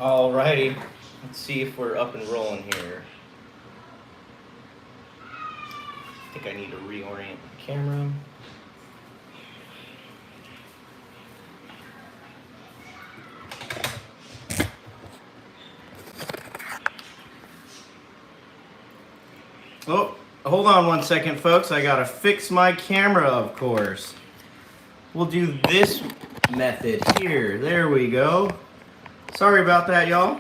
Alrighty, let's see if we're up and rolling here. I think I need to reorient the camera. Oh, hold on one second, folks. I gotta fix my camera, of course. We'll do this method here. There we go. Sorry about that, y'all.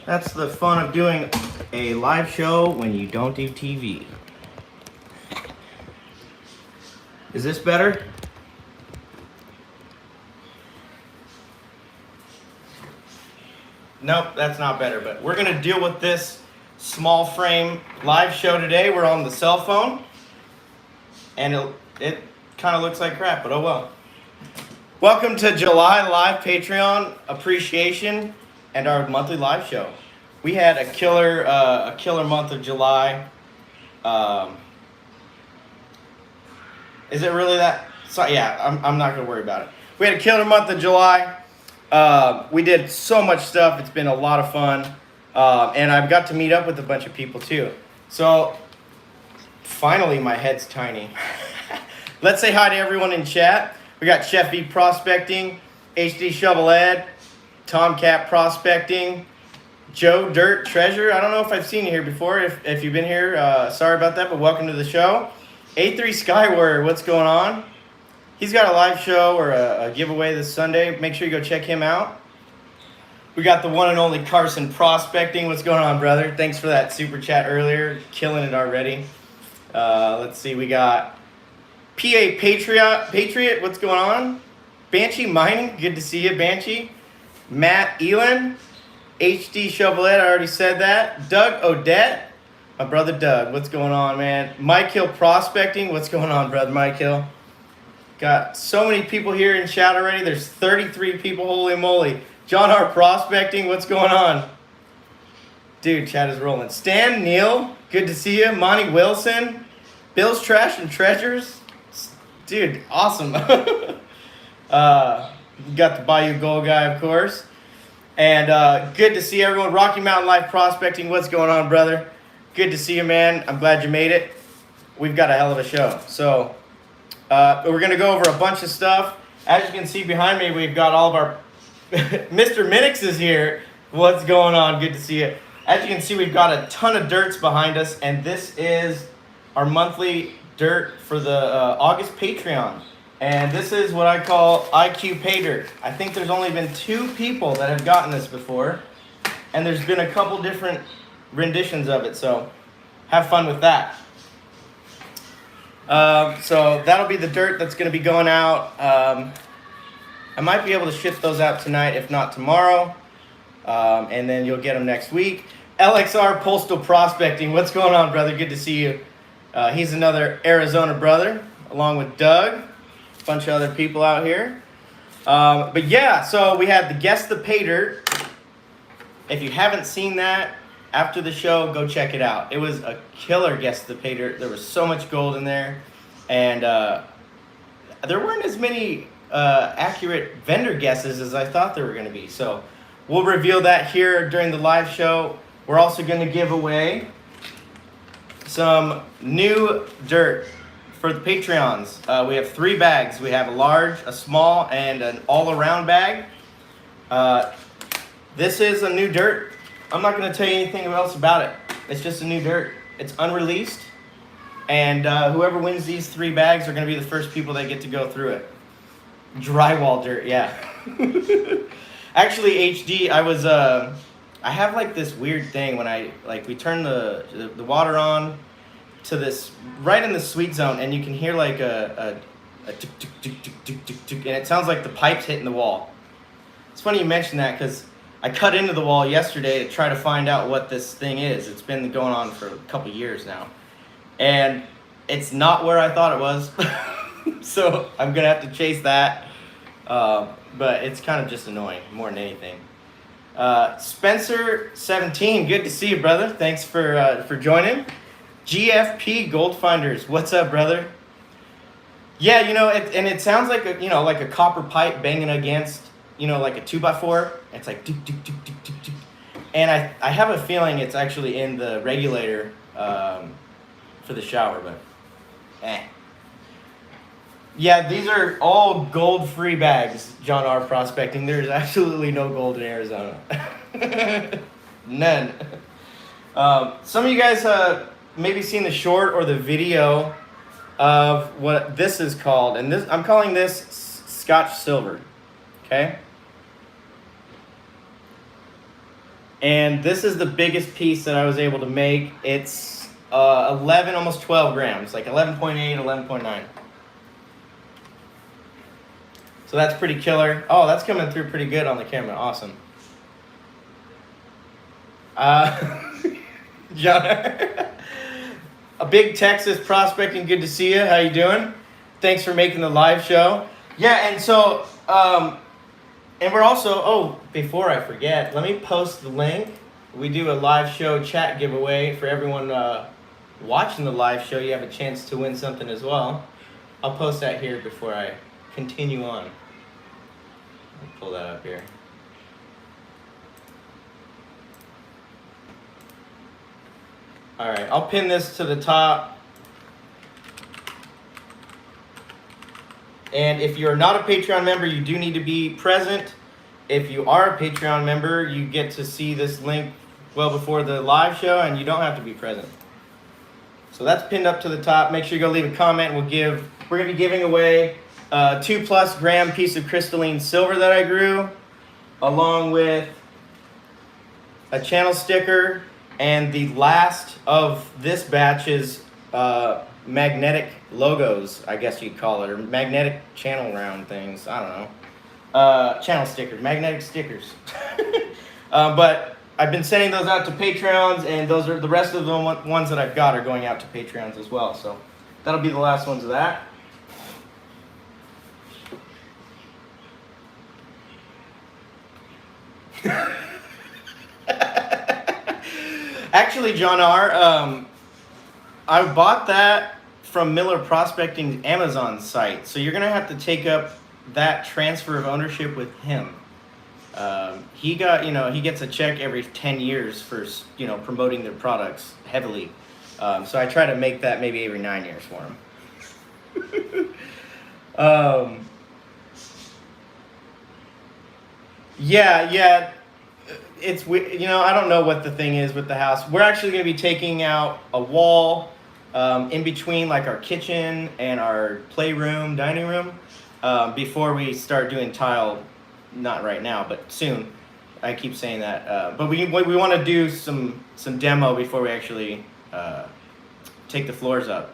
That's the fun of doing a live show when you don't do TV. Is this better? Nope, that's not better, but we're gonna deal with this small frame live show today. We're on the cell phone, and it kind of looks like crap, but oh well. Welcome to July Live Patreon Appreciation and our monthly live show. We had a killer month of July. Is it really that? So yeah, I'm not gonna worry about it. We had a killer month of July. We did so much stuff. It's been a lot of fun, and I've got to meet up with a bunch of people too. So finally, my head's tiny. Let's say hi to everyone in chat. We got Chef V Prospecting, HD Shovel Ed, Tomcat Prospecting, Joe Dirt Treasure. I don't know if I've seen you here before. If you've been here, sorry about that, but welcome to the show. A3 Skyward, what's going on? He's got a live show or a giveaway this Sunday. Make sure you go check him out. We got the one and only Carson Prospecting. What's going on, brother? Thanks for that super chat earlier. Killing it already. Let's see. We got PA Patriot, what's going on? Banshee Mining, good to see you, Banshee. Matt Elin, HD Shovelet, I already said that. Doug Odette, my brother Doug, what's going on, man? Mike Hill Prospecting, what's going on, brother Mike Hill? Got so many people here in chat already. There's 33 people, holy moly. John R. Prospecting, what's going on? Dude, chat is rolling. Stan Neal, good to see you. Monty Wilson, Bill's Trash and Treasures. Dude, awesome. You got the Bayou Gold guy, of course. And good to see everyone. Rocky Mountain Life Prospecting, what's going on, brother? Good to see you, man. I'm glad you made it. We've got a hell of a show. So we're going to go over a bunch of stuff. As you can see behind me, we've got all of our... Mr. Minix is here. What's going on? Good to see you. As you can see, we've got a ton of dirts behind us, and this is our monthly dirt for the August Patreon. And this is what I call IQ Pay Dirt. I think there's only been 2 people that have gotten this before, and there's been a couple different renditions of it, so have fun with that. So that'll be the dirt that's going to be going out. I might be able to ship those out tonight, if not tomorrow, and then you'll get them next week. LXR Postal Prospecting, what's going on, brother? Good to see you. He's another Arizona brother, along with Doug, a bunch of other people out here. But yeah, so we had the Guess the Pay Dirt. If you haven't seen that, after the show, go check it out. It was a killer Guess the Pay Dirt. There was so much gold in there, and there weren't as many accurate vendor guesses as I thought there were going to be. So we'll reveal that here during the live show. We're also going to give away some new dirt for the Patreons. We have 3 bags. We have a large, a small, and an all-around bag. This is a new dirt. I'm not going to tell you anything else about it. It's just a new dirt. It's unreleased. And whoever wins these 3 bags are going to be the first people that get to go through it. Drywall dirt, yeah. Actually, HD, I have like this weird thing when we turn the water on to this right in the sweet zone, and you can hear like a tick, tick, tick, tick, tick, tick, tick, and it sounds like the pipes hitting the wall. It's funny you mention that because I cut into the wall yesterday to try to find out what this thing is. It's been going on for a couple years now, and it's not where I thought it was. So I'm gonna have to chase that, but it's kind of just annoying more than anything. Spencer 17, good to see you, brother. Thanks for joining. GFP Gold Finders, what's up, brother? Yeah, you know, it sounds like a copper pipe banging against you know, like a 2x4. It's like, doop, doop, doop, doop, doop, doop. And I have a feeling it's actually in the regulator for the shower, but yeah, these are all gold-free bags, John R. Prospecting. There's absolutely no gold in Arizona. None. Some of you guys maybe seen the short or the video of what this is called, and this I'm calling this Scotch Silver, okay? And this is the biggest piece that I was able to make. It's 11, almost 12 grams, like 11.8, 11.9. So that's pretty killer. Oh, that's coming through pretty good on the camera. Awesome. John, a big Texas prospecting. Good to see you. How you doing? Thanks for making the live show. Yeah, and so, and we're also, oh, before I forget, let me post the link. We do a live show chat giveaway for everyone watching the live show. You have a chance to win something as well. I'll post that here before I continue on. I'll pull that up here. All right, I'll pin this to the top. And if you're not a Patreon member, you do need to be present. If you are a Patreon member, you get to see this link well before the live show, and you don't have to be present. So that's pinned up to the top. Make sure you go leave a comment. We're going to be giving away a 2+ gram piece of crystalline silver that I grew, along with a channel sticker, and the last of this batch's magnetic logos, I guess you'd call it, or magnetic channel round things. I don't know. Channel stickers, magnetic stickers. But I've been sending those out to Patreons, and those are the rest of the ones that I've got are going out to Patreons as well. So that'll be the last ones of that. Actually, John R., I bought that from Miller Prospecting's Amazon site. So you're going to have to take up that transfer of ownership with him. He gets a check every 10 years for, promoting their products heavily. So I try to make that maybe every 9 years for him. Yeah. It's, I don't know what the thing is with the house. We're actually going to be taking out a wall in between like our kitchen and our playroom, dining room, before we start doing tile. Not right now, but soon. I keep saying that. But we want to do some demo before we actually take the floors up.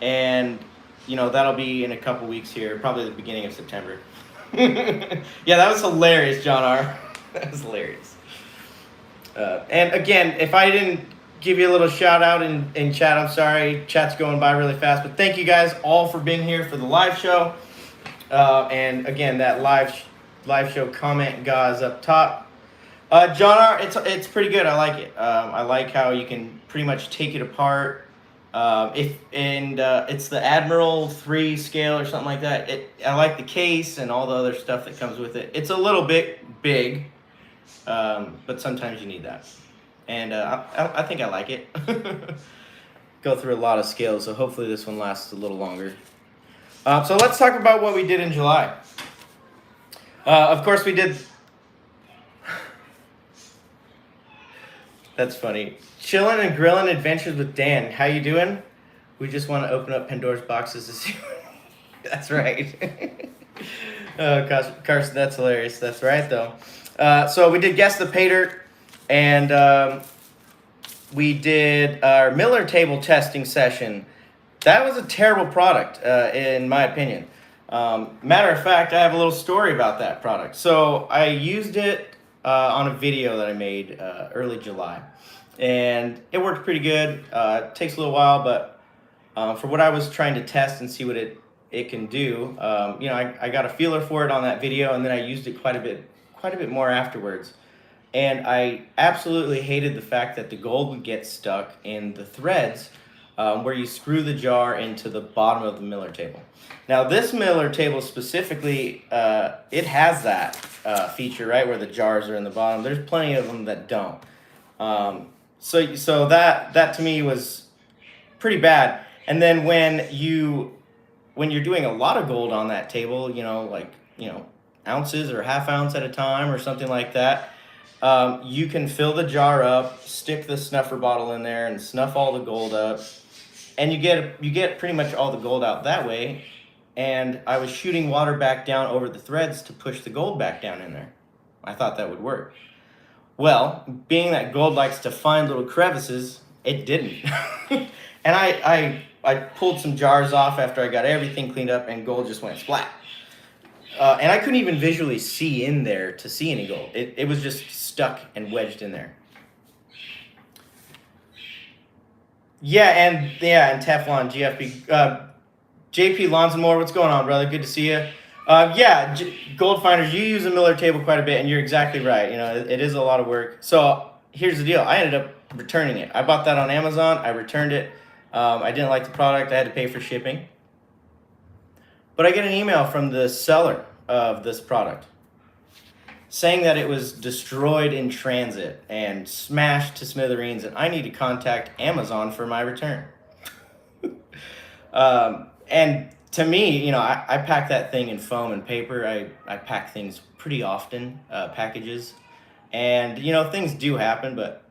And, that'll be in a couple weeks here, probably the beginning of September. Yeah, that was hilarious, John R. That was hilarious. And again, if I didn't give you a little shout out in chat, I'm sorry. Chat's going by really fast. But thank you guys all for being here for the live show. And again, that live show comment guys up top. John R., it's pretty good. I like it. I like how you can pretty much take it apart. It's the Admiral 3 scale or something like that. I like the case and all the other stuff that comes with it. It's a little bit big. But sometimes you need that. And I think I like it. Go through a lot of scales, so hopefully this one lasts a little longer. So let's talk about what we did in July. Of course, we did... That's funny. Chillin' and Grillin' Adventures with Dan. How you doing? We just want to open up Pandora's boxes to see... That's right. Carson, that's hilarious. That's right, though. So we did Guess the Pay Dirt, and we did our Miller table testing session. That was a terrible product, in my opinion. Matter of fact, I have a little story about that product. So I used it on a video that I made early July, and it worked pretty good. It takes a little while, but for what I was trying to test and see what it can do, I got a feeler for it on that video, and then I used it quite a bit more afterwards. And I absolutely hated the fact that the gold would get stuck in the threads where you screw the jar into the bottom of the Miller table. Now this Miller table specifically, it has that. feature, right, where the jars are in the bottom. There's plenty of them that don't. So that to me was pretty bad. And then when you're doing a lot of gold on that table, like ounces or half ounce at a time or something like that, you can fill the jar up, stick the snuffer bottle in there, and snuff all the gold up, and you get pretty much all the gold out that way. And I was shooting water back down over the threads to push the gold back down in there. I thought that would work. Well, being that gold likes to find little crevices, it didn't. And I pulled some jars off after I got everything cleaned up, and gold just went splat. And I couldn't even visually see in there to see any gold. It was just stuck and wedged in there. And Teflon, GFB. JP Lonsonmore, what's going on, brother? Good to see you. Gold finders, you use a Miller table quite a bit, and you're exactly right. It is a lot of work. So here's the deal. I ended up returning it. I bought that on Amazon. I returned it. I didn't like the product. I had to pay for shipping. But I get an email from the seller of this product saying that it was destroyed in transit and smashed to smithereens, and I need to contact Amazon for my return. And to me, I pack that thing in foam and paper. I pack things pretty often, packages. And, things do happen, but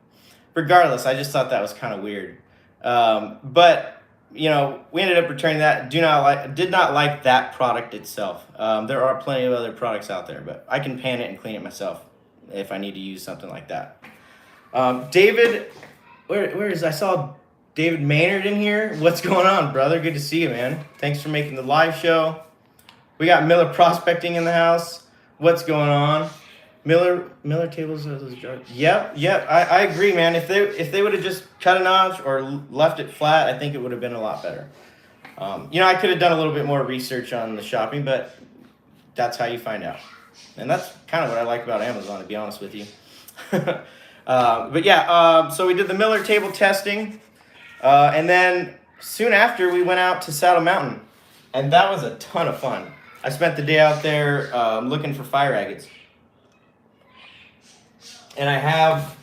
regardless, I just thought that was kind of weird. But we ended up returning that. Did not like that product itself. There are plenty of other products out there, but I can pan it and clean it myself if I need to use something like that. David, where is I saw David Maynard in here. What's going on, brother? Good to see you, man. Thanks for making the live show. We got Miller Prospecting in the house. What's going on? Miller tables are those jars. Yep. I agree, man. If they would have just cut a notch or left it flat, I think it would have been a lot better. I could have done a little bit more research on the shopping, but that's how you find out. And that's kind of what I like about Amazon, to be honest with you. So we did the Miller table testing. And then soon after, we went out to Saddle Mountain, and that was a ton of fun. I spent the day out there looking for fire agates, and I have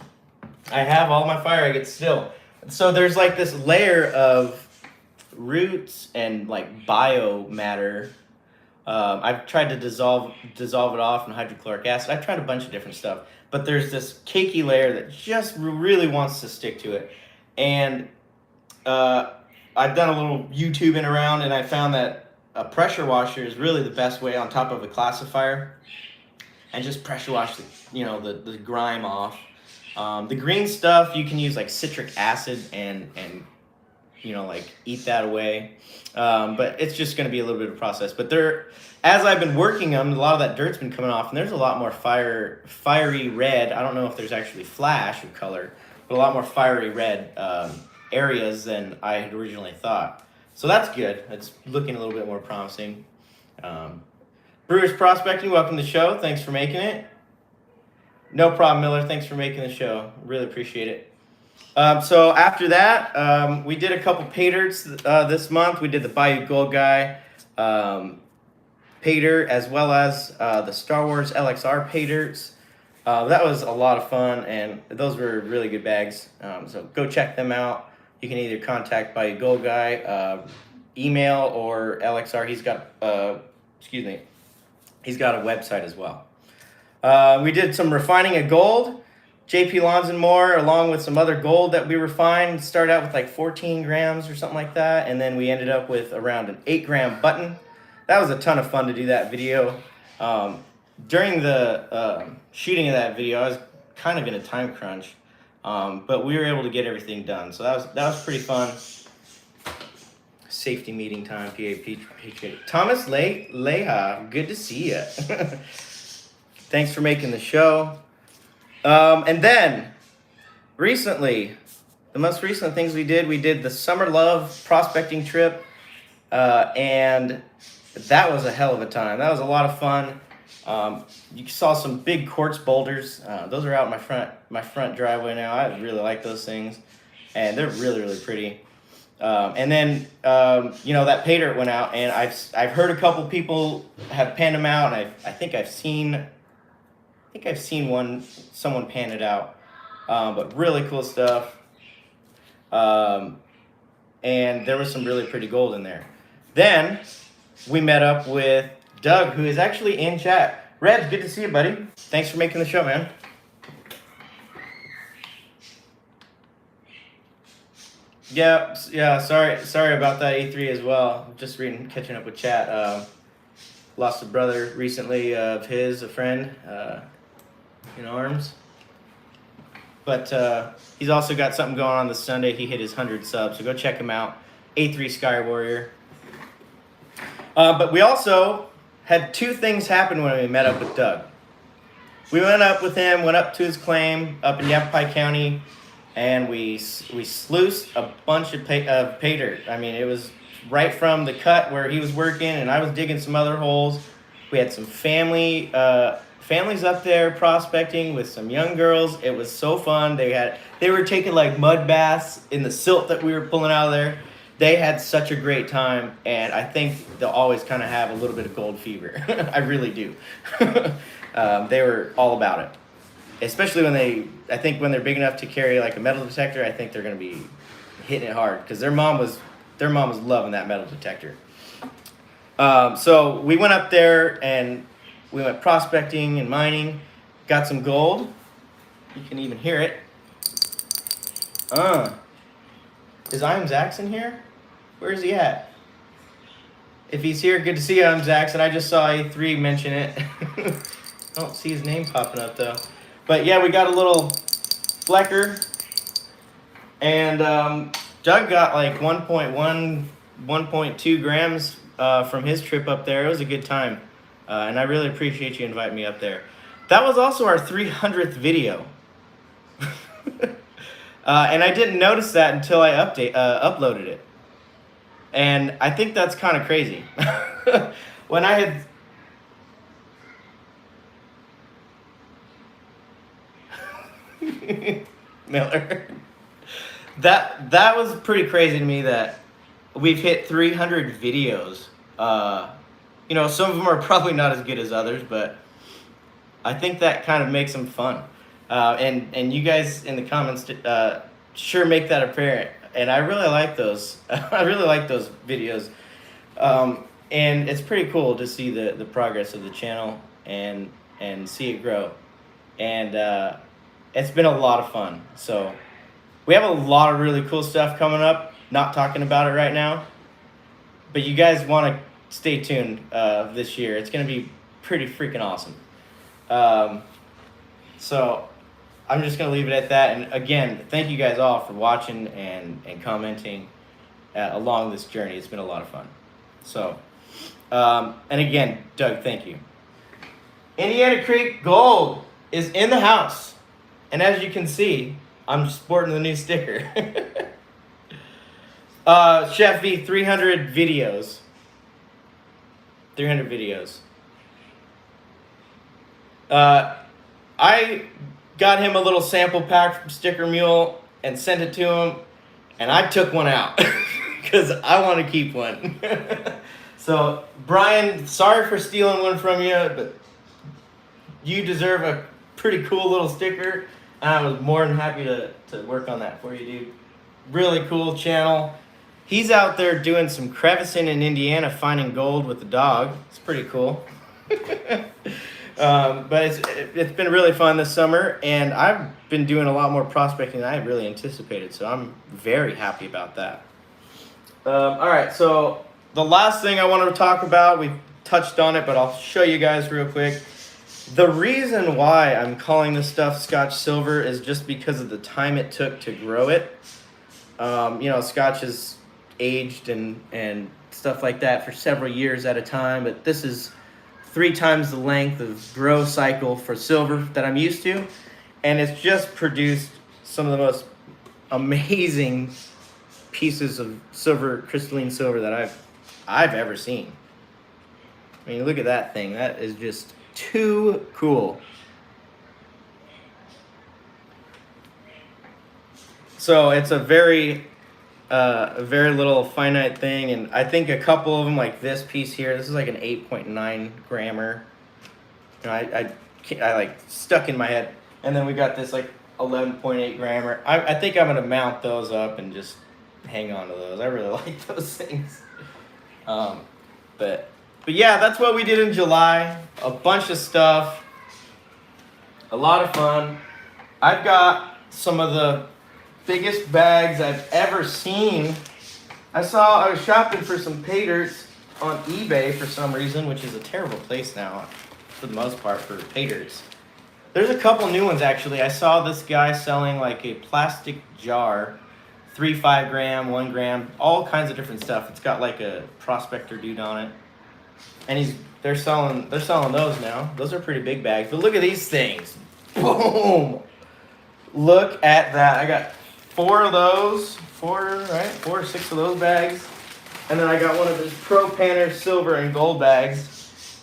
all my fire agates still. So there's like this layer of roots and like biomatter. I've tried to dissolve it off in hydrochloric acid. I've tried a bunch of different stuff, but there's this cakey layer that just really wants to stick to it, and I've done a little YouTubing around, and I found that a pressure washer is really the best way on top of a classifier, and just pressure wash the grime off. The green stuff you can use like citric acid and eat that away, but it's just going to be a little bit of a process. But as I've been working them, a lot of that dirt's been coming off, and there's a lot more fiery red. I don't know if there's actually flash of color, but a lot more fiery red areas than I had originally thought. So that's good. It's looking a little bit more promising. Brewers Prospecting, welcome to the show. Thanks for making it. No problem, Miller. Thanks for making the show. Really appreciate it. So after that, we did a couple pay dirts this month. We did the Bayou Gold Guy pay dirt, as well as the Star Wars LXR pay dirts. That was a lot of fun, and those were really good bags. So go check them out. You can either contact Bayou Gold Guy, email, or LXR. He's got a website as well. We did some refining of gold. JP Lonsonmore, along with some other gold that we refined, started out with like 14 grams or something like that, and then we ended up with around an 8-gram button. That was a ton of fun to do that video. During the shooting of that video, I was kind of in a time crunch, but we were able to get everything done. So that was pretty fun. Safety meeting time, PA. Thomas Leha, good to see you. Thanks for making the show. And then, recently, the most recent things we did the Summer Love prospecting trip, and that was a hell of a time. That was a lot of fun. You saw some big quartz boulders. Those are out in my front driveway now. I really like those things, and they're really, really pretty. And then, that pay dirt went out, and I've heard a couple people have panned them out, and I think I've seen think I've seen someone pan it out, but really cool stuff. And there was some really pretty gold in there. Then we met up with Doug, who is actually in chat. Red, good to see you, buddy. Thanks for making the show, man. Yeah. Sorry about that, A3 as well. Just catching up with chat. Lost a brother recently of his, a friend, in arms. But he's also got something going on this Sunday. He hit his 100 subs, so go check him out. A3 Sky Warrior. But we also had two things happen when we met up with Doug. We went up with him, went up to his claim up in Yavapai County, and we sluiced a bunch of pay dirt. I mean, it was right from the cut where he was working, and I was digging some other holes. We had some families up there prospecting with some young girls. It was so fun. They were taking like mud baths in the silt that we were pulling out of there. They had such a great time, and I think they'll always kind of have a little bit of gold fever. I really do. They were all about it, especially I think when they're big enough to carry like a metal detector. I think they're going to be hitting it hard because their mom was loving that metal detector. So we went up there and we went prospecting and mining, got some gold. You can even hear it. Is I'm Zaxxon here? Where is he at? If he's here, good to see you, I'm Zaxxon. I just saw A3 mention it. I don't see his name popping up though. But yeah, we got a little flecker. And Doug got like 1.2 grams from his trip up there. It was a good time. And I really appreciate you inviting me up there. That was also our 300th video. And I didn't notice that until I uploaded it. And I think that's kind of crazy. When I had... Miller. That was pretty crazy to me that we've hit 300 videos. You know, some of them are probably not as good as others, but I think that kind of makes them fun. And you guys in the comments sure make that apparent. And I really like those. I really like those videos. And it's pretty cool to see the progress of the channel and see it grow. And it's been a lot of fun. So we have a lot of really cool stuff coming up. Not talking about it right now. But you guys want to stay tuned this year. It's going to be pretty freaking awesome. So I'm just going to leave it at that. And again, thank you guys all for watching and commenting along this journey. It's been a lot of fun. So, and again, Doug, thank you. Indiana Creek Gold is in the house. And as you can see, I'm sporting the new sticker. Chef V, 300 videos. 300 videos. I got him a little sample pack from Sticker Mule and sent it to him, and I took one out because I want to keep one. So, Brian, sorry for stealing one from you, but you deserve a pretty cool little sticker. I was more than happy to work on that for you, dude. Really cool channel. He's out there doing some crevicing in Indiana, finding gold with the dog. It's pretty cool. But it's been really fun this summer, and I've been doing a lot more prospecting than I really anticipated, so I'm very happy about that. All right, so the last thing I wanted to talk about, we've touched on it, but I'll show you guys real quick. The reason why I'm calling this stuff Scotch Silver is just because of the time it took to grow it. You know, Scotch is aged and stuff like that for several years at a time, but this is 3 times the length of grow cycle for silver that I'm used to, and it's just produced some of the most amazing pieces of silver, crystalline silver that I've ever seen. I mean, look at that thing. That is just too cool. So it's a very little finite thing, and I think a couple of them, like this piece here, this is like an 8.9 grammer. You know, I like stuck in my head. And then we got this like 11.8 grammer. I think I'm gonna mount those up and just hang on to those. I really like those things. But yeah, that's what we did in July. A bunch of stuff. A lot of fun. I've got some of the biggest bags I've ever seen. I was shopping for some pay dirts on eBay for some reason, which is a terrible place now, for the most part, for pay dirts. There's a couple new ones actually. I saw this guy selling like a plastic jar, 3 5-gram, 1 gram, all kinds of different stuff. It's got like a prospector dude on it, and they're selling those now. Those are pretty big bags. But look at these things. Boom! Look at that. I got 4 of those. 4 or 6 of those bags. And then I got one of his Pro Panner silver and gold bags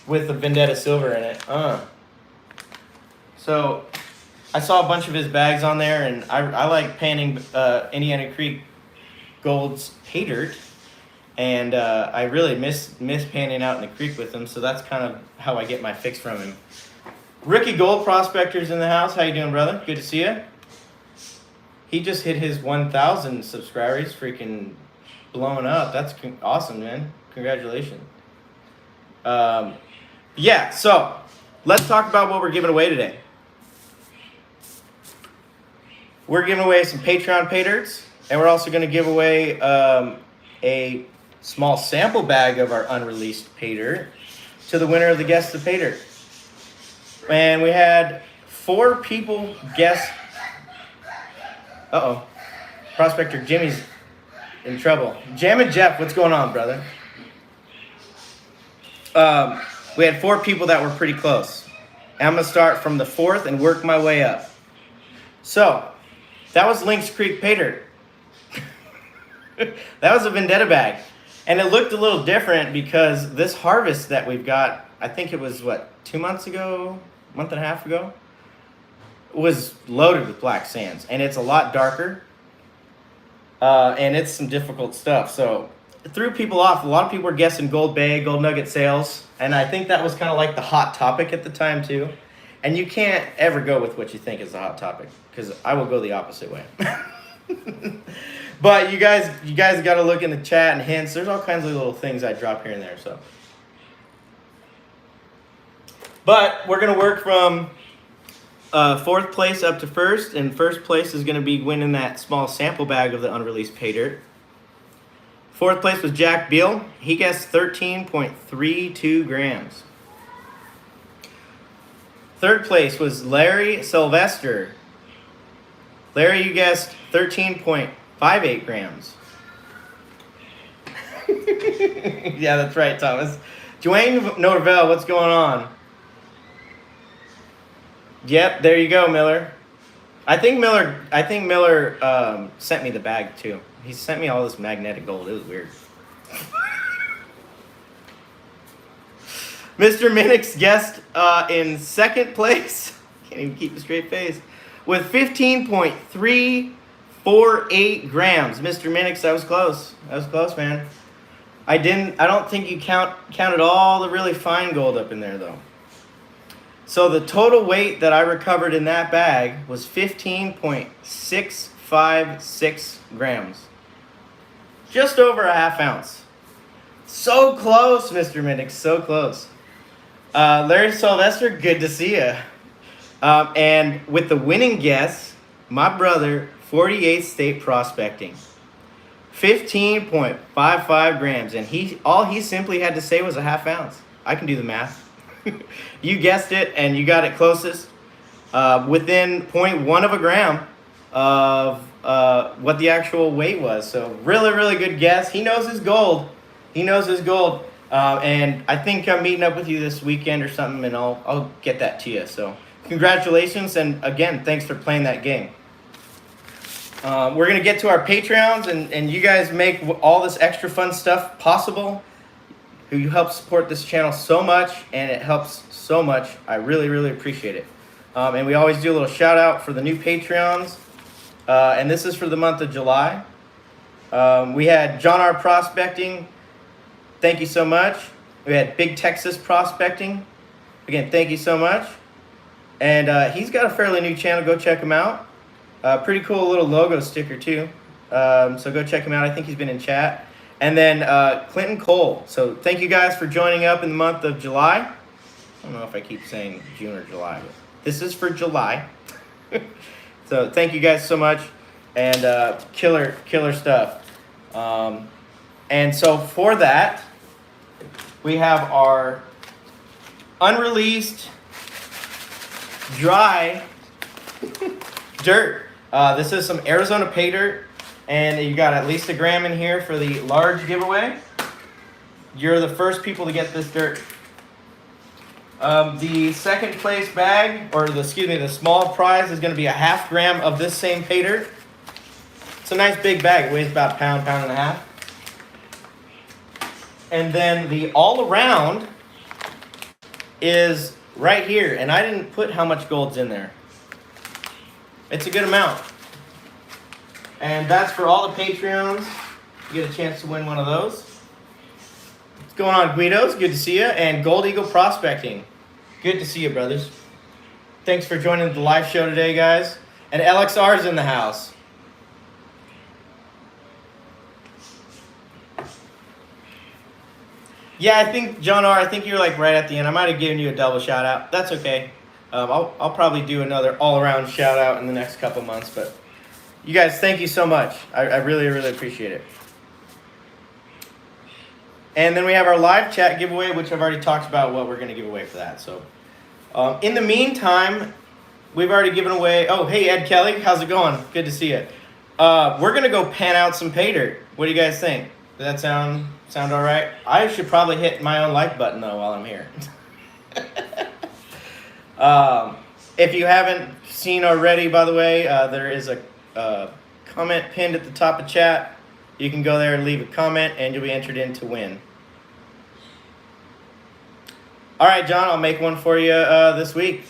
with the Vendetta silver in it. So I saw a bunch of his bags on there, and I like panning Indiana Creek Gold's pay dirt. And I really miss panning out in the creek with him, so that's kind of how I get my fix from him. Ricky Gold Prospector's in the house. How you doing, brother? Good to see you. He just hit his 1,000 subscribers. Freaking blowing up. That's awesome, man. Congratulations. Yeah, so let's talk about what we're giving away today. We're giving away some Patreon pay dirts, and we're also going to give away a small sample bag of our unreleased pay dirt to the winner of the Guess the Pay Dirt. And we had 4 people guess. Uh-oh. Prospector Jimmy's in trouble. Jammin' Jeff, what's going on, brother? We had 4 people that were pretty close. And I'm going to start from the 4th and work my way up. So, that was Lynx Creek Pay Dirt. That was a Vendetta bag. And it looked a little different because this harvest that we've got, I think it was, 2 months ago? Month and a half ago? Was loaded with black sands. And it's a lot darker. And it's some difficult stuff. So it threw people off. A lot of people were guessing Gold Bay, Gold Nugget sales. And I think that was kind of like the hot topic at the time too. And you can't ever go with what you think is the hot topic, because I will go the opposite way. But you guys got to look in the chat and hints. There's all kinds of little things I drop here and there. So, but we're gonna work from 4th place up to 1st, and 1st place is gonna be winning that small sample bag of the unreleased pay dirt. 4th place was Jack Beal. He guessed 13.32 grams. 3rd place was Larry Sylvester. Larry, you guessed 13.58 grams. Yeah, that's right, Thomas. Dwayne Norvell, what's going on? Yep, there you go, Miller. I think Miller sent me the bag too. He sent me all this magnetic gold. It was weird. Mr. Minix guessed in 2nd place. Can't even keep a straight face. With 15.348 grams. Mr. Minix, that was close. That was close, man. I don't think you counted all the really fine gold up in there though. So the total weight that I recovered in that bag was 15.656 grams. Just over a half ounce. So close, Mr. Minix, so close. Larry Sylvester, good to see you. And with the winning guess, my brother, 48th State Prospecting. 15.55 grams. And all he simply had to say was a half ounce. I can do the math. You guessed it, and you got it closest. Within 0.1 of a gram of what the actual weight was. So really, really good guess. He knows his gold. He knows his gold. And I think I'm meeting up with you this weekend or something, and I'll get that to you. So congratulations, and again, thanks for playing that game. We're going to get to our Patreons, and you guys make all this extra fun stuff possible. You help support this channel so much, and it helps so much. I really, really appreciate it. And we always do a little shout out for the new Patreons. And this is for the month of July. We had John R. Prospecting. Thank you so much. We had Big Texas Prospecting. again, thank you so much. And he's got a fairly new channel. Go check him out. Pretty cool little logo sticker too. So go check him out. I think he's been in chat. And then Clinton Cole. So thank you guys for joining up in the month of July. I don't know if I keep saying June or July, but this is for July. So thank you guys so much. And killer stuff. And so for that, we have our unreleased dry dirt. This is some Arizona pay dirt, and you got at least a gram in here for the large giveaway. You're the first people to get this dirt. The second place bag, or the small prize is going to be a half gram of this same pay dirt. It's a nice big bag. It weighs about a pound and a half. And then the all around is right here, and I didn't put how much gold's in there. It's a good amount. And that's for all the Patreons. You get a chance to win one of those. What's going on, Guidos? Good to see you. And Gold Eagle Prospecting. Good to see you, brothers. Thanks for joining the live show today, guys. And LXR's in the house. Yeah, I think, John R., I think you're like right at the end. I might have given you a double shout out. That's okay. I'll probably do another all-around shout out in the next couple months. But you guys, thank you so much. I really, really appreciate it. And then we have our live chat giveaway, which I've already talked about what we're going to give away for that. So in the meantime, we've already given away. Oh, hey, Ed Kelly. How's it going? Good to see you. We're going to go pan out some pay dirt. What do you guys think? Does that sound all right? I should probably hit my own like button, though, while I'm here. If you haven't seen already, by the way, there is a comment pinned at the top of chat. You can go there and leave a comment, and you'll be entered in to win. All right, John, I'll make one for you this week.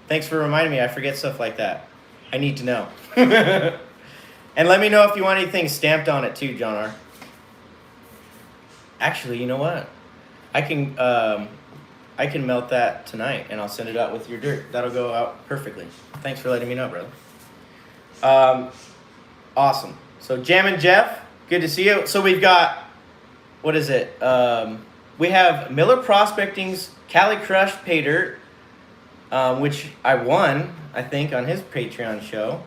Thanks for reminding me. I forget stuff like that. I need to know. And let me know if you want anything stamped on it, too, John R. Actually, you know what? I can melt that tonight, and I'll send it out with your dirt. That'll go out perfectly. Thanks for letting me know, brother. Awesome. So, Jammin' Jeff, good to see you. So we've got, what is it? We have Miller Prospecting's Cali Crush pay dirt, which I won, I think, on his Patreon show.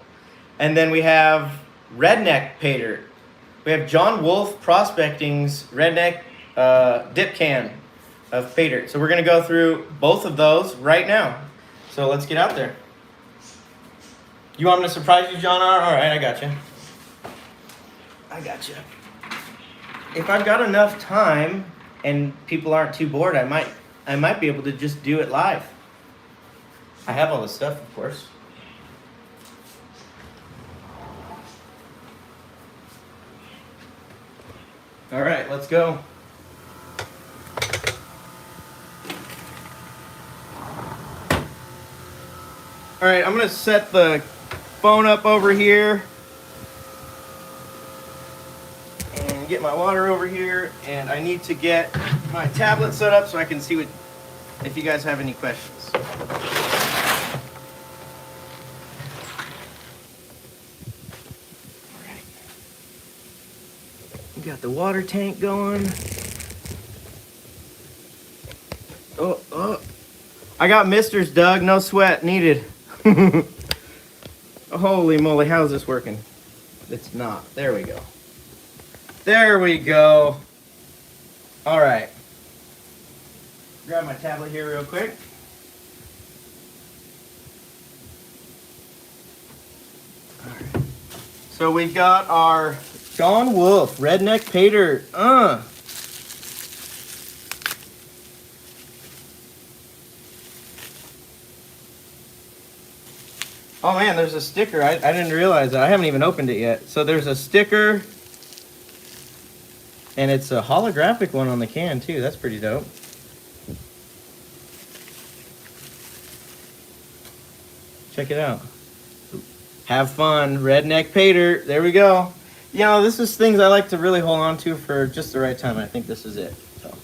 And then we have Redneck pay dirt. We have John Wolf Prospecting's Redneck dip can of pay dirt. So we're going to go through both of those right now. So let's get out there. You want me to surprise you, John R? All right, I got you. If I've got enough time and people aren't too bored, I might be able to just do it live. I have all the stuff, of course. All right, let's go. All right, I'm going to set the phone up over here and get my water over here, and I need to get my tablet set up so I can see if you guys have any questions. We got the water tank going. Oh. I got misters, Doug. No sweat needed. Holy moly, how's this working? It's not. There we go. There we go. All right. Grab my tablet here real quick. All right. So we've got our John Wolf Redneck pay dirt. Oh man, there's a sticker. I didn't realize that. I haven't even opened it yet. So there's a sticker, and it's a holographic one on the can too. That's pretty dope. Check it out. Have fun, Redneck pay dirt. There we go. You know, this is things I like to really hold on to for just the right time. I think this is it. So.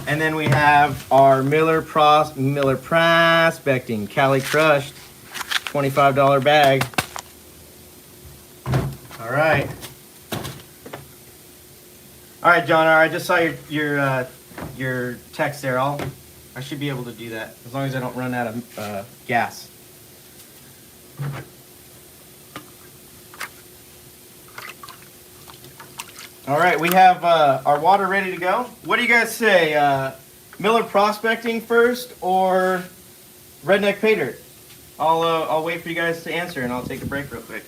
And then we have our Miller Prospecting Cali Crushed $25 bag. All right. All right, John. I just saw your text there. I should be able to do that as long as I don't run out of gas. All right, we have our water ready to go. What do you guys say? Miller Prospecting first or Redneck Pay Dirt? I'll wait for you guys to answer and I'll take a break real quick.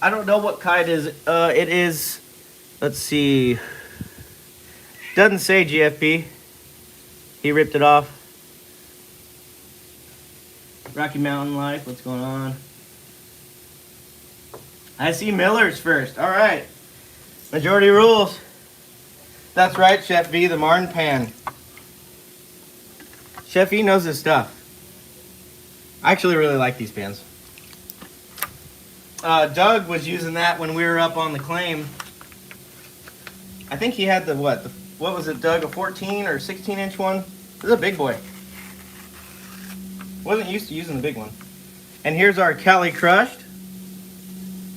I don't know what kind it is. It is, let's see. Doesn't say GFP. He ripped it off. Rocky Mountain Life, what's going on? I see Miller's first. All right. Majority rules. That's right, Chef V, the Martin Pan. Chef V knows his stuff. I actually really like these pans. Doug was using that when we were up on the claim. I think he had what was it, Doug? A 14 or 16-inch one? This is a big boy. Wasn't used to using the big one. And here's our Cali Crushed.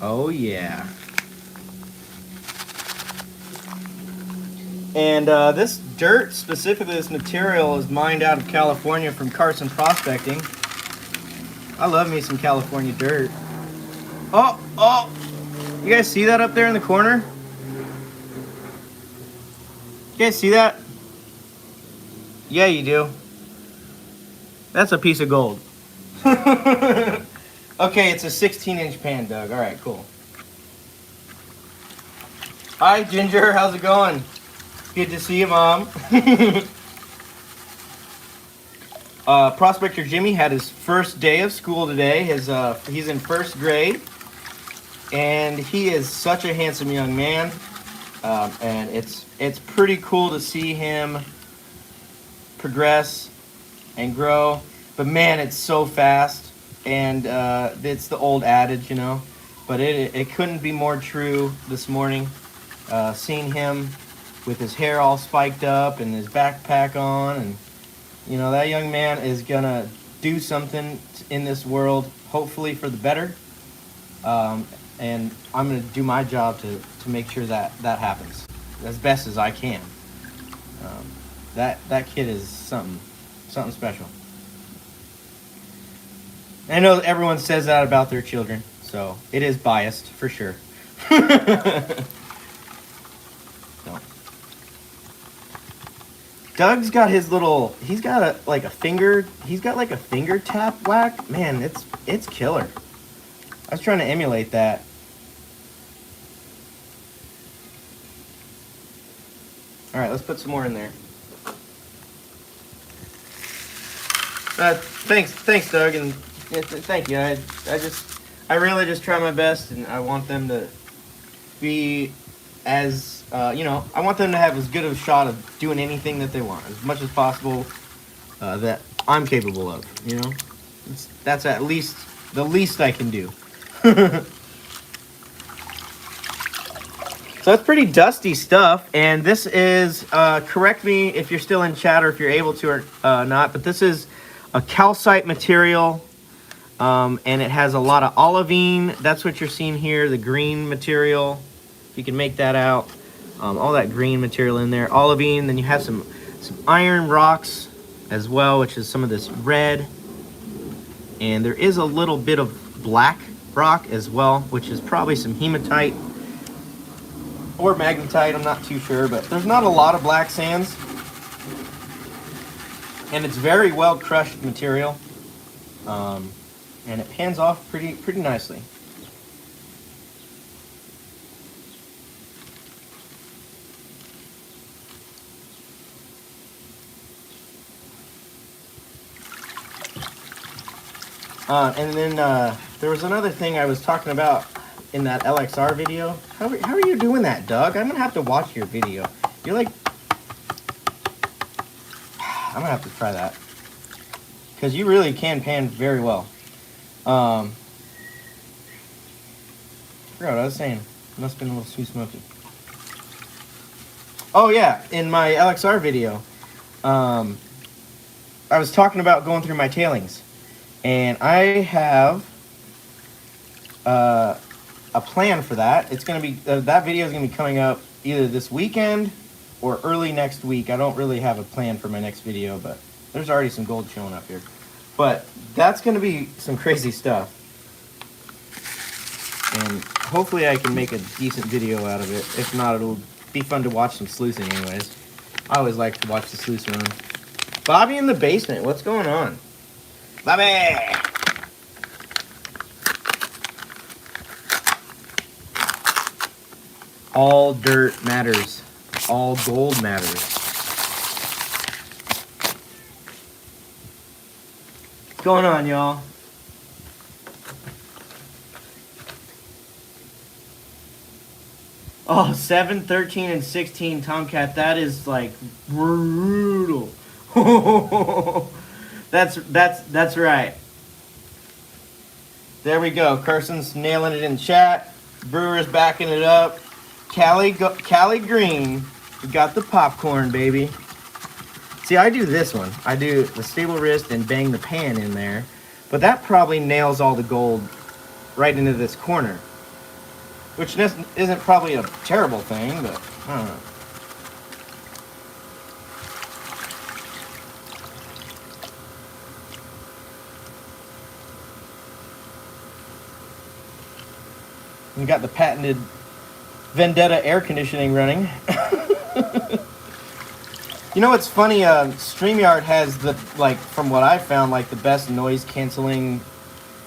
Oh yeah. And this dirt, specifically this material, is mined out of California from Carson Prospecting. I love me some California dirt. Oh! You guys see that up there in the corner? You guys see that? Yeah, you do. That's a piece of gold. Okay, it's a 16-inch pan, Doug. All right, cool. Hi, Ginger. How's it going? Good to see you, Mom. Prospector Jimmy had his first day of school today. He's in first grade. And he is such a handsome young man. And it's pretty cool to see him progress and grow. But man, it's so fast. And it's the old adage, you know. But it couldn't be more true this morning. Seeing him with his hair all spiked up and his backpack on. And, you know, that young man is going to do something in this world, hopefully for the better. And I'm going to do my job to make sure that happens as best as I can. That kid is something special. I know everyone says that about their children, so it is biased for sure. So. Doug's got his little. He's got like a finger tap whack. Man, it's killer. I was trying to emulate that. All right, let's put some more in there. Thanks, Doug, and thank you. I really just try my best, and I want them to be as I want them to have as good of a shot of doing anything that they want, as much as possible that I'm capable of. You know, that's at least the least I can do. So that's pretty dusty stuff, and this is, correct me if you're still in chat or if you're able to or not, but this is a calcite material, and it has a lot of olivine. That's what you're seeing here, the green material, if you can make that out. All that green material in there, olivine. Then you have some iron rocks as well, which is some of this red, and there is a little bit of black rock as well, which is probably some hematite or magnetite, I'm not too sure, but there's not a lot of black sands, and it's very well crushed material, and it pans off pretty nicely. And then there was another thing I was talking about in that LXR video. How are you doing that, Doug? I'm gonna have to watch your video. You're like, I'm gonna have to try that. because you really can pan very well. I forgot what I was saying. Must have been a little too smoky. Oh yeah, in my LXR video, I was talking about going through my tailings, and I have a plan for that. It's gonna be that video is gonna be coming up either this weekend or early next week. I don't really have a plan for my next video, but there's already some gold showing up here. But that's gonna be some crazy stuff, and hopefully I can make a decent video out of it. If not, it'll be fun to watch some sluicing anyways. I always like to watch the sluice run. Bobby in the basement, what's going on? Bobby! All dirt matters. All gold matters. What's going on, y'all? Oh, 7, 13, and 16 Tomcat. That is like brutal. That's right. There we go. Carson's nailing it in chat. Brewer's backing it up. Cali Green, we got the popcorn, baby. See, I do this one. I do the stable wrist and bang the pan in there. But that probably nails all the gold right into this corner. Which isn't probably a terrible thing, but I don't know. We got the patented Vendetta air conditioning running. You know what's funny? StreamYard has the, like, from what I found, like the best noise canceling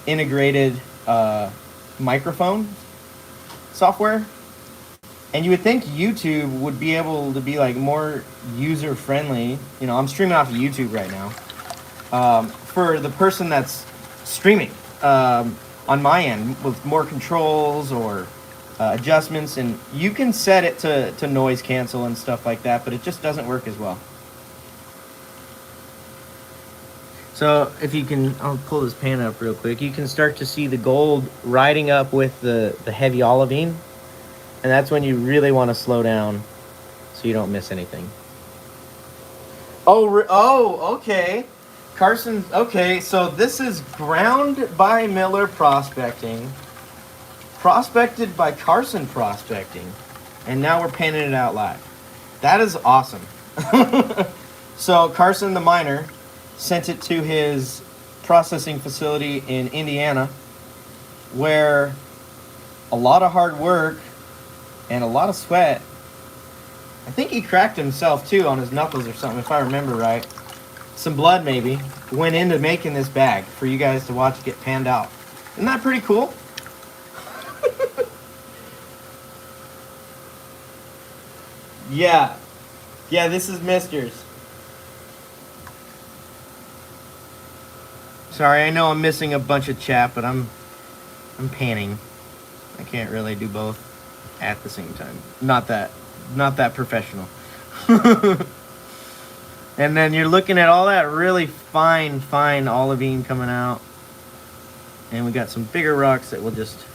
integrated microphone software. And you would think YouTube would be able to be like more user friendly. You know, I'm streaming off of YouTube right now. For the person that's streaming on my end with more controls or adjustments, and you can set it to noise cancel and stuff like that, but it just doesn't work as well. So if you can, I'll pull this pan up real quick. You can start to see the gold riding up with the heavy olivine, and that's when you really want to slow down so you don't miss anything. Oh, okay. Carson, okay, so this is Ground by Miller Prospecting. Prospected by Carson Prospecting, and now we're panning it out live. That is awesome. So Carson the miner sent it to his processing facility in Indiana, where a lot of hard work and a lot of sweat. I think he cracked himself too on his knuckles or something, if I remember right. Some blood maybe went into making this bag for you guys to watch get panned out. Isn't that pretty cool? Yeah, this is Mister's. Sorry, I know I'm missing a bunch of chat, but I'm panning. I can't really do both at the same time. Not that professional. And then you're looking at all that really fine olivine coming out. And we got some bigger rocks that we'll just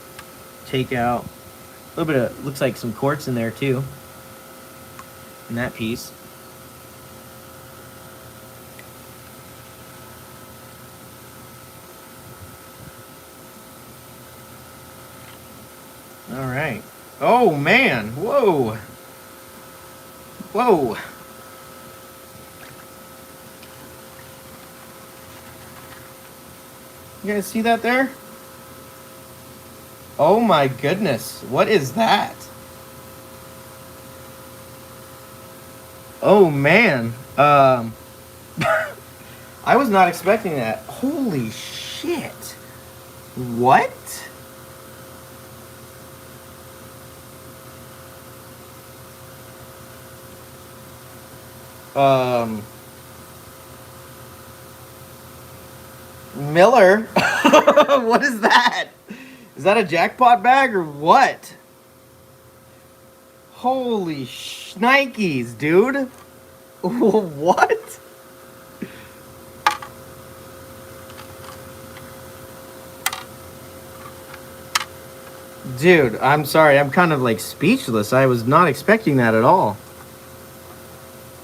take out. A little bit of, looks like some quartz in there too. In that piece. All right. Oh man, whoa. You guys see that there? Oh my goodness, what is that? Oh man, I was not expecting that. Holy shit. What? Miller? What is that? Is that a jackpot bag or what? Holy shnikes, dude. What? Dude, I'm sorry. I'm kind of like speechless. I was not expecting that at all.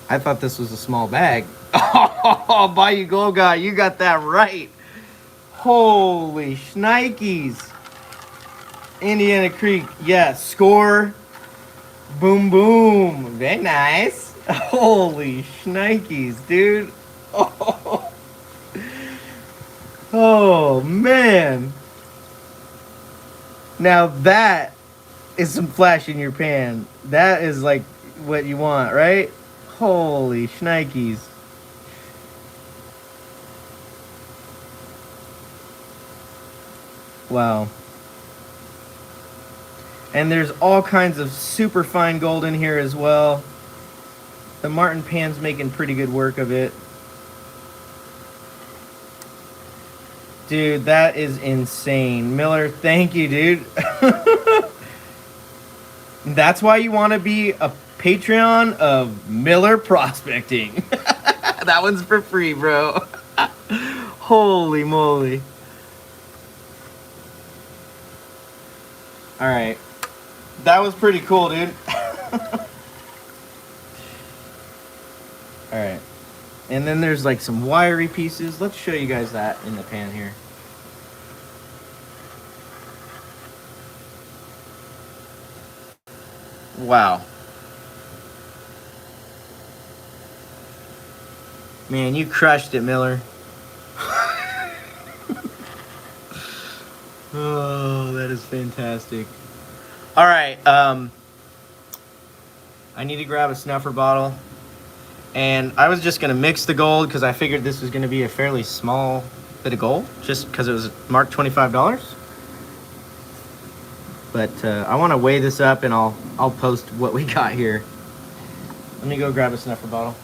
I thought this was a small bag. Oh, Bayou Gold Guy, you got that right. Holy shnikes. Indiana Creek, yeah, score. Boom, boom. Very nice. Holy shnikes, dude. Oh, oh man. Now that is some flash in your pan. That is like what you want, right? Holy shnikes. Wow. And there's all kinds of super fine gold in here as well. The Martin pan's making pretty good work of it. Dude, that is insane. Miller, thank you, dude. That's why you want to be a Patreon of Miller Prospecting. That one's for free, bro. Holy moly. All right. That was pretty cool, dude. All right. And then there's like some wiry pieces. Let's show you guys that in the pan here. Wow. Man, you crushed it, Miller. Oh, that is fantastic. All right, I need to grab a snuffer bottle. And I was just going to mix the gold because I figured this was going to be a fairly small bit of gold just because it was marked $25. But I want to weigh this up and I'll post what we got here. Let me go grab a snuffer bottle.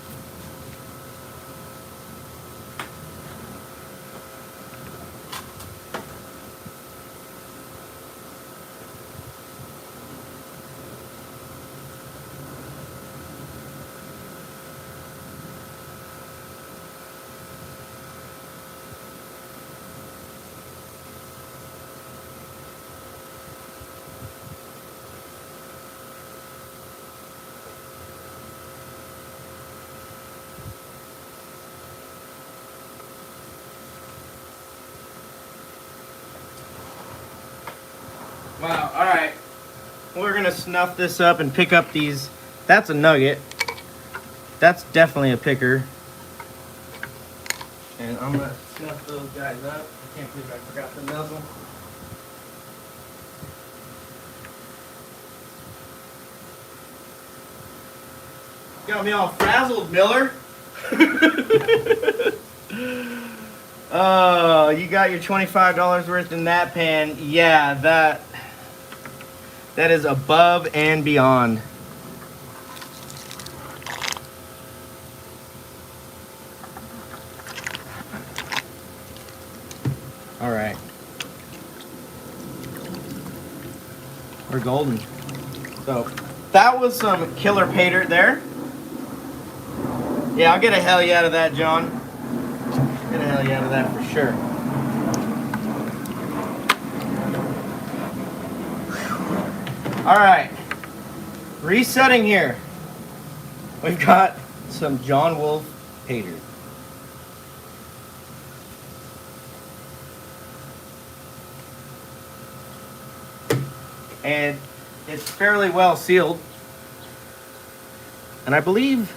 Wow, all right. We're gonna snuff this up and pick up these. That's a nugget. That's definitely a picker. And I'm gonna snuff those guys up. I can't believe I forgot the nuzzle. Got me all frazzled, Miller. Oh, you got your $25 worth in that pan. Yeah, that is above and beyond. All right. We're golden. So that was some killer pay dirt there. Yeah, I'll get a hell yeah out of that, John. Get a hell yeah out of that for sure. All right, resetting here. We've got some John Wolf pay dirt. And it's fairly well sealed. And I believe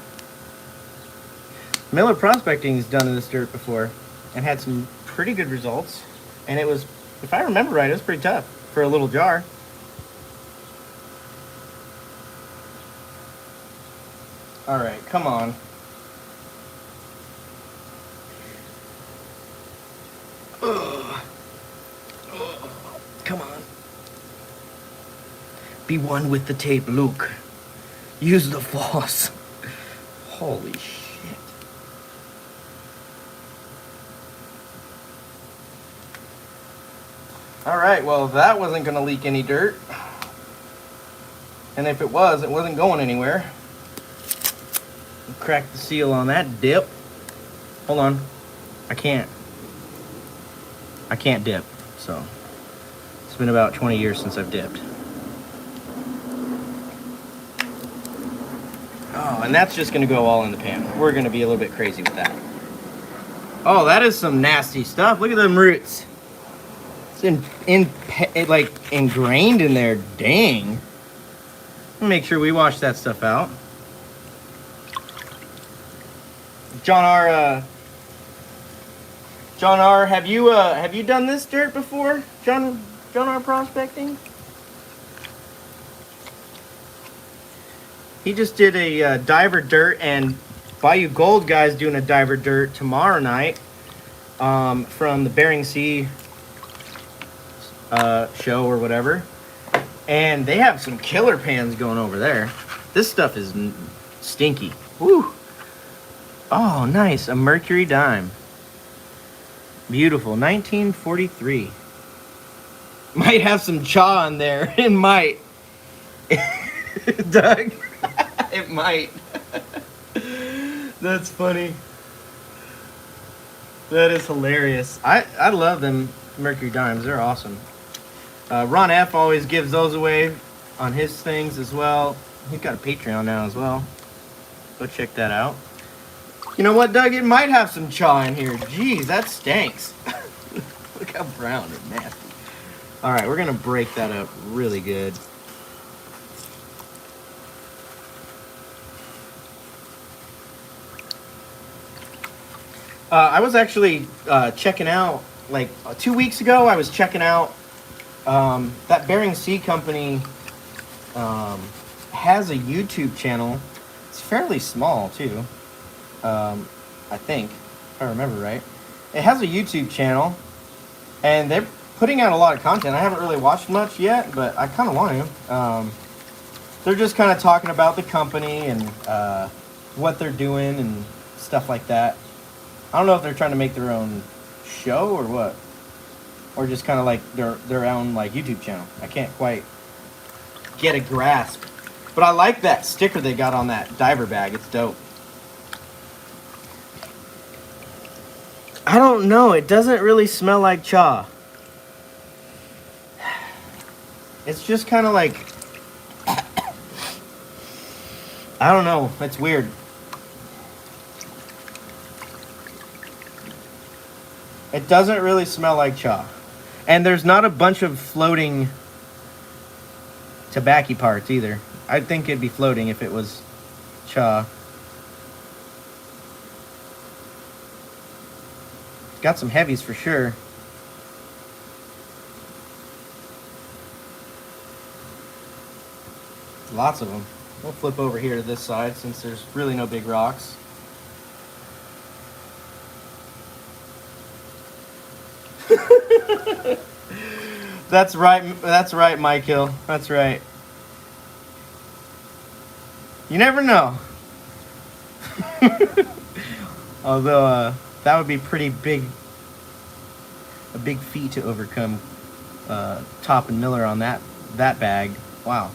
Miller Prospecting has done this dirt before and had some pretty good results. And it was, if I remember right, it was pretty tough for a little jar. All right, come on. Ugh. Ugh. Come on. Be one with the tape, Luke. Use the floss. Holy shit. All right, well, that wasn't going to leak any dirt. And if it was, it wasn't going anywhere. Crack the seal on that dip. Hold on. I can't dip, so been about 20 years since I've dipped. Oh, and that's just gonna go all in the pan. We're gonna be a little bit crazy with that. Oh, that is some nasty stuff. Look at them roots. It's like ingrained in there. Dang. Make sure we wash that stuff out. John R, have you done this dirt before? John R prospecting? He just did a diver dirt, and Bayou Gold guy's doing a diver dirt tomorrow night from the Bering Sea show or whatever. And they have some killer pans going over there. This stuff is stinky. Woo! Oh, nice. A Mercury dime. Beautiful. 1943. Might have some chaw in there. It might. Doug? It might. That's funny. That is hilarious. I love them Mercury dimes. They're awesome. Ron F always gives those away on his things as well. He's got a Patreon now as well. Go check that out. You know what, Doug? It might have some chaw in here. Jeez, that stinks. Look how brown and nasty. All right, we're going to break that up really good. I was actually checking out, like 2 weeks ago, I was checking out that Bering Sea company has a YouTube channel. It's fairly small, too. I think, if I remember right. It has a YouTube channel, and they're putting out a lot of content. I haven't really watched much yet, but I kind of want to. They're just kind of talking about the company and what they're doing and stuff like that. I don't know if they're trying to make their own show or what, or just kind of like their own like YouTube channel. I can't quite get a grasp, but I like that sticker they got on that diver bag. It's dope. I don't know. It doesn't really smell like chaw. It's just kind of like, I don't know. It's weird. It doesn't really smell like chaw. And there's not a bunch of floating tobacco parts either. I'd think it'd be floating if it was chaw. Got some heavies for sure. Lots of them. We'll flip over here to this side since there's really no big rocks. That's right, Mike Hill. That's right. You never know. Although, that would be pretty big, a big feat to overcome Top and Miller on that bag. Wow.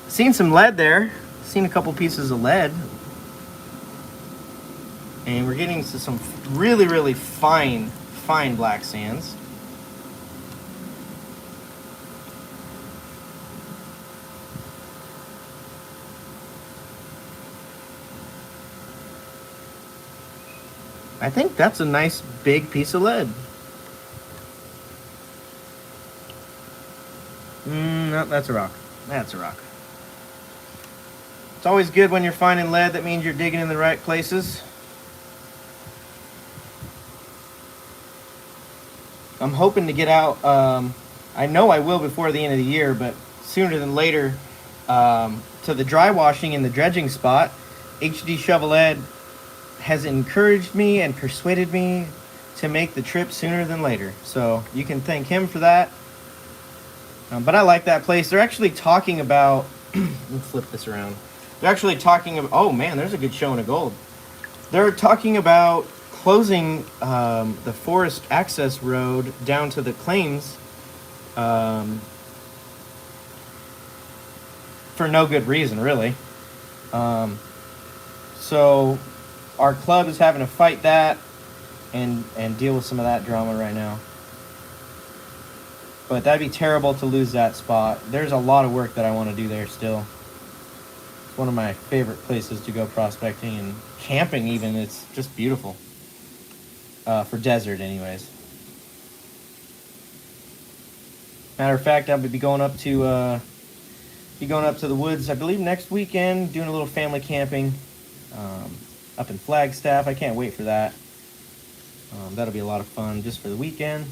Seen some lead there. Seen a couple pieces of lead. And we're getting to some really, really fine black sands. I think that's a nice big piece of lead. No, that's a rock. That's a rock. It's always good when you're finding lead. That means you're digging in the right places. I'm hoping to get out, I know I will before the end of the year, but sooner than later, to the dry washing and the dredging spot. HD Shovel Ed has encouraged me and persuaded me to make the trip sooner than later. So you can thank him for that. But I like that place. They're actually talking about, let me flip this around. They're actually talking about, oh man, there's a good showing of gold. They're talking about closing the forest access road down to the claims for no good reason, really. So our club is having to fight that and deal with some of that drama right now. But that'd be terrible to lose that spot. There's a lot of work that I want to do there still. It's one of my favorite places to go prospecting and camping even. It's just beautiful. For desert anyways. Matter of fact, I'll be going up to the woods, I believe, next weekend, doing a little family camping up in Flagstaff. I can't wait for that. That'll be a lot of fun just for the weekend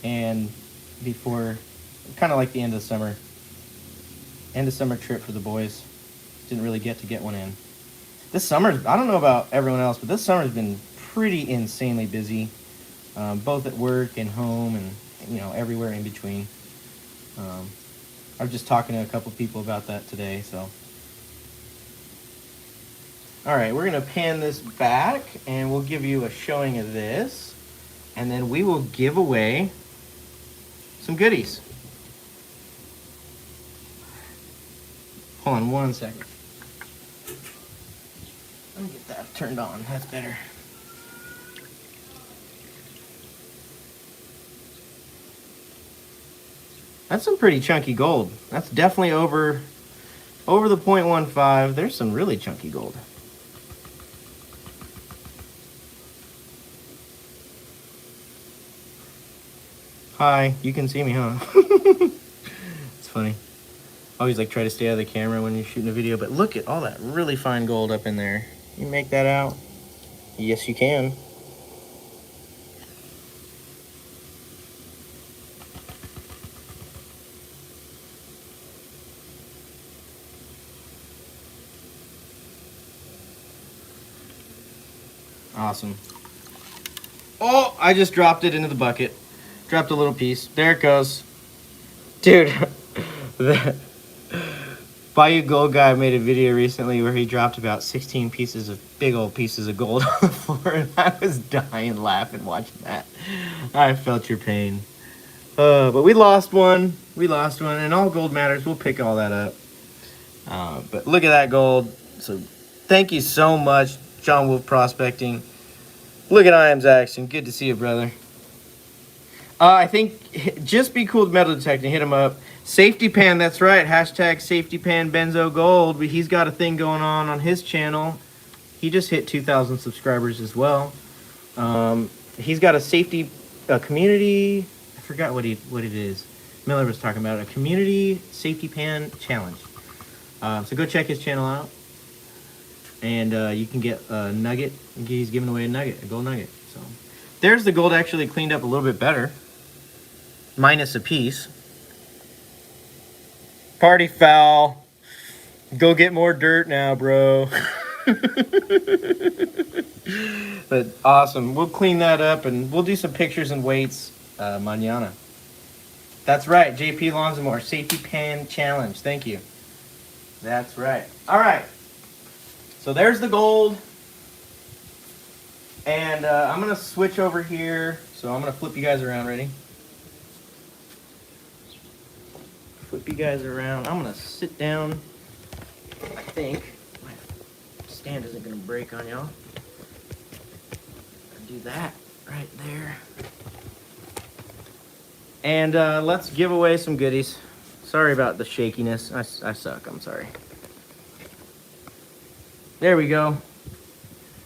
and before, kind of like the end of summer trip for the boys. Didn't really get one in. This summer, I don't know about everyone else, but this summer's been pretty insanely busy, both at work and home and, everywhere in between. I was just talking to a couple people about that today, so. All right, we're gonna pan this back and we'll give you a showing of this, and then we will give away some goodies. Hold on one second. Let me get that turned on, that's better. That's some pretty chunky gold. That's definitely over the 0.15. There's some really chunky gold. Hi, you can see me, huh? It's funny. Always try to stay out of the camera when you're shooting a video, but look at all that really fine gold up in there. You make that out? Yes, you can. Awesome. Oh, I just dropped it into the bucket. Dropped a little piece. There it goes. Dude, the Bayou Gold Guy made a video recently where he dropped about 16 big old pieces of gold on the floor, and I was dying laughing watching that. I felt your pain. But we lost one. And all gold matters. We'll pick all that up. But look at that gold. So thank you so much, John Wolf Prospecting. Look at IM's action. Good to see you, brother. I think just be cool with metal detecting. Hit him up. Safety Pan, that's right. Hashtag Safety Pan Benzo Gold. He's got a thing going on his channel. He just hit 2,000 subscribers as well. He's got a community. I forgot what it is. Miller was talking about it. A community safety pan challenge. So go check his channel out. And you can get a nugget. He's giving away a gold nugget. So there's the gold actually cleaned up a little bit better. Minus a piece. Party foul. Go get more dirt now, bro. But awesome. We'll clean that up and we'll do some pictures and weights mañana. That's right. JP Lonzamore, Safety Pan Challenge. Thank you. That's right. All right. So there's the gold. And I'm going to switch over here. So I'm going to flip you guys around. Ready? Flip you guys around. I'm going to sit down. I think my stand isn't going to break on y'all. Do that right there. And let's give away some goodies. Sorry about the shakiness. I suck. I'm sorry. There we go.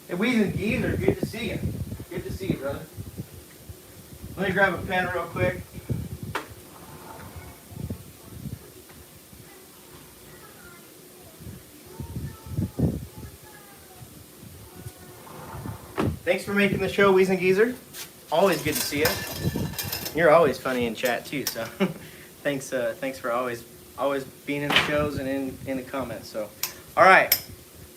Hey, Weez and Geezer, good to see you. Good to see you, brother. Let me grab a pen real quick. Thanks for making the show, Weez and Geezer. Always good to see you. You're always funny in chat too, so thanks for always being in the shows and in the comments. So, all right,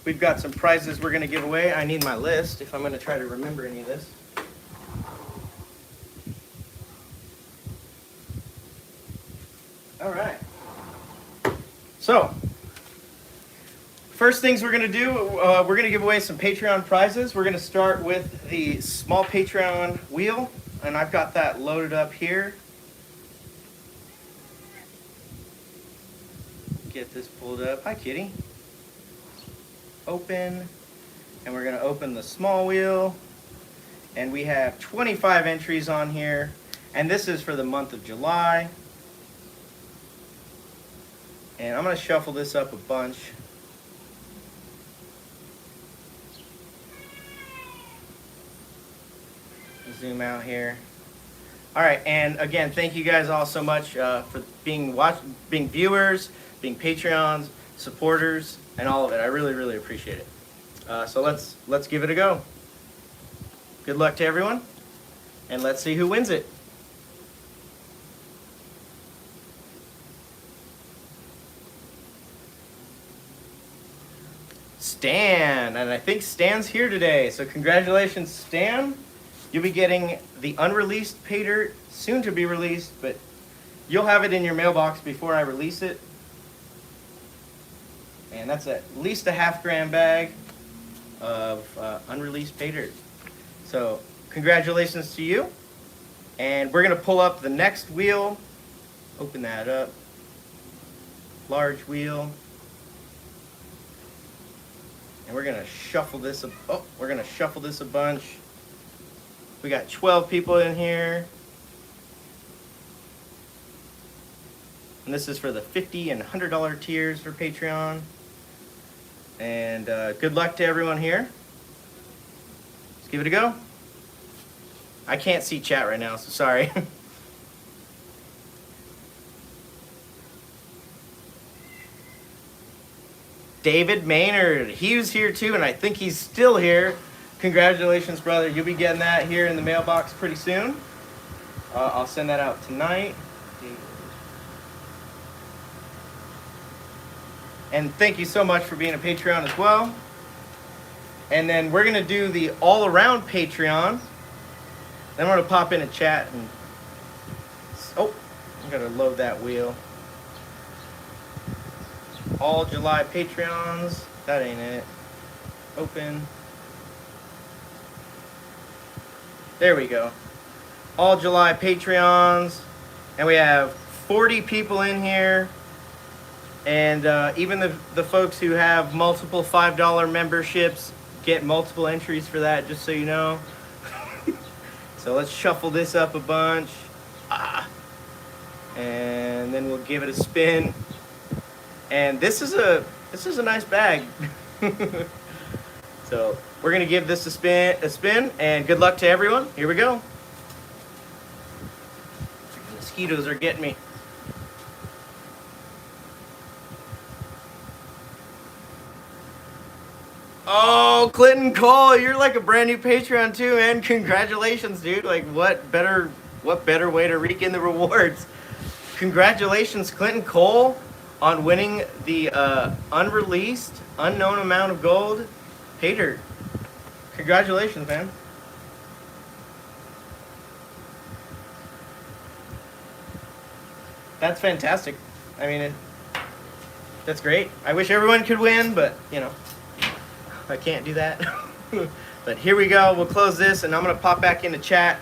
we've got some prizes we're gonna give away. I need my list if I'm gonna try to remember any of this. All right. So, first things we're going to do, we're going to give away some Patreon prizes. We're going to start with the small Patreon wheel, and I've got that loaded up here. Get this pulled up. Hi, kitty. Open, and we're going to open the small wheel, and we have 25 entries on here. And this is for the month of July. And I'm going to shuffle this up a bunch. Zoom out here. All right, and again, thank you guys all so much for being viewers, being Patreons, supporters, and all of it. I really, really appreciate it. So let's give it a go. Good luck to everyone, and let's see who wins it. Stan, and I think Stan's here today, so congratulations, Stan. You'll be getting the unreleased pay dirt, soon to be released, but you'll have it in your mailbox before I release it. And that's at least a half-gram bag of unreleased pay dirt. So congratulations to you. And we're going to pull up the next wheel. Open that up. Large wheel. And we're going to shuffle this a bunch. We got 12 people in here. And this is for the $50 and $100 tiers for Patreon. And good luck to everyone here. Let's give it a go. I can't see chat right now, so sorry. David Maynard, he was here too, and I think he's still here. Congratulations, brother. You'll be getting that here in the mailbox pretty soon. I'll send that out tonight. And thank you so much for being a Patreon as well. And then we're going to do the all-around Patreon. Then I'm going to pop in a chat and... Oh, I'm going to load that wheel. All July Patreons. That ain't it. Open. There we go. All July Patreons. And we have 40 people in here. And even the folks who have multiple $5 memberships get multiple entries for that, just so you know. So let's shuffle this up a bunch. And then we'll give it a spin. And this is a nice bag. So we're gonna give this a spin, and good luck to everyone. Here we go. The mosquitoes are getting me. Oh, Clinton Cole, you're like a brand new Patreon too, man. Congratulations, dude. Like, what better way to rake in the rewards? Congratulations, Clinton Cole, on winning the unreleased, unknown amount of gold pay dirt. Congratulations, man. That's fantastic. I mean, that's great. I wish everyone could win, but, you know, I can't do that. But here we go. We'll close this, and I'm going to pop back into chat,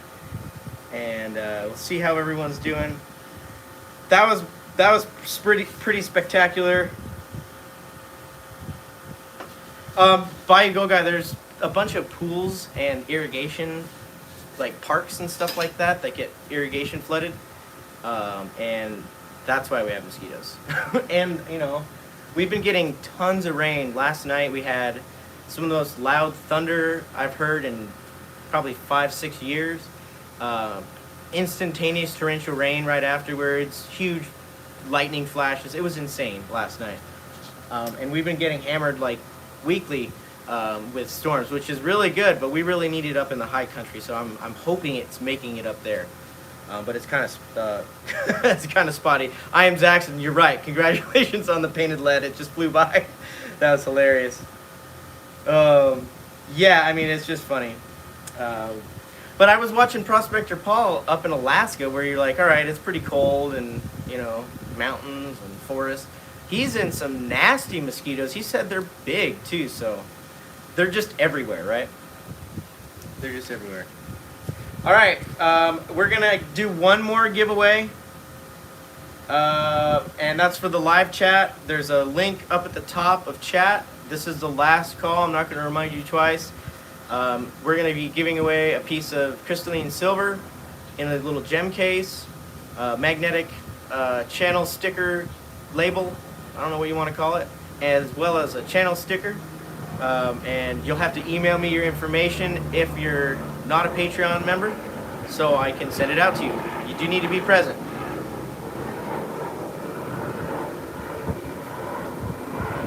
and we'll see how everyone's doing. That was pretty spectacular. Buy and Go Guy, there's a bunch of pools and irrigation, like parks and stuff like that get irrigation flooded. And that's why we have mosquitoes. And, you know, we've been getting tons of rain. Last night we had some of the most loud thunder I've heard in probably 5-6 years. Instantaneous torrential rain right afterwards. Huge lightning flashes. It was insane last night. And we've been getting hammered like weekly with storms, which is really good, but we really need it up in the high country, so I'm hoping it's making it up there. But it's kind of it's kind of spotty. I am Zaxxon. You're right. Congratulations on the painted lead. It just flew by. That was hilarious. Yeah, I mean, it's just funny. But I was watching Prospector Paul up in Alaska, where you're like, all right, it's pretty cold and, you know, mountains and forests. He's in some nasty mosquitoes. He said they're big too, so they're just everywhere, right? They're just everywhere. All right, we're gonna do one more giveaway, and that's for the live chat. There's a link up at the top of chat. This is the last call. I'm not gonna remind you twice. We're gonna be giving away a piece of crystalline silver in a little gem case, magnetic channel sticker label, I don't know what you want to call it, as well as a channel sticker. And you'll have to email me your information if you're not a Patreon member, so I can send it out to you. You do need to be present.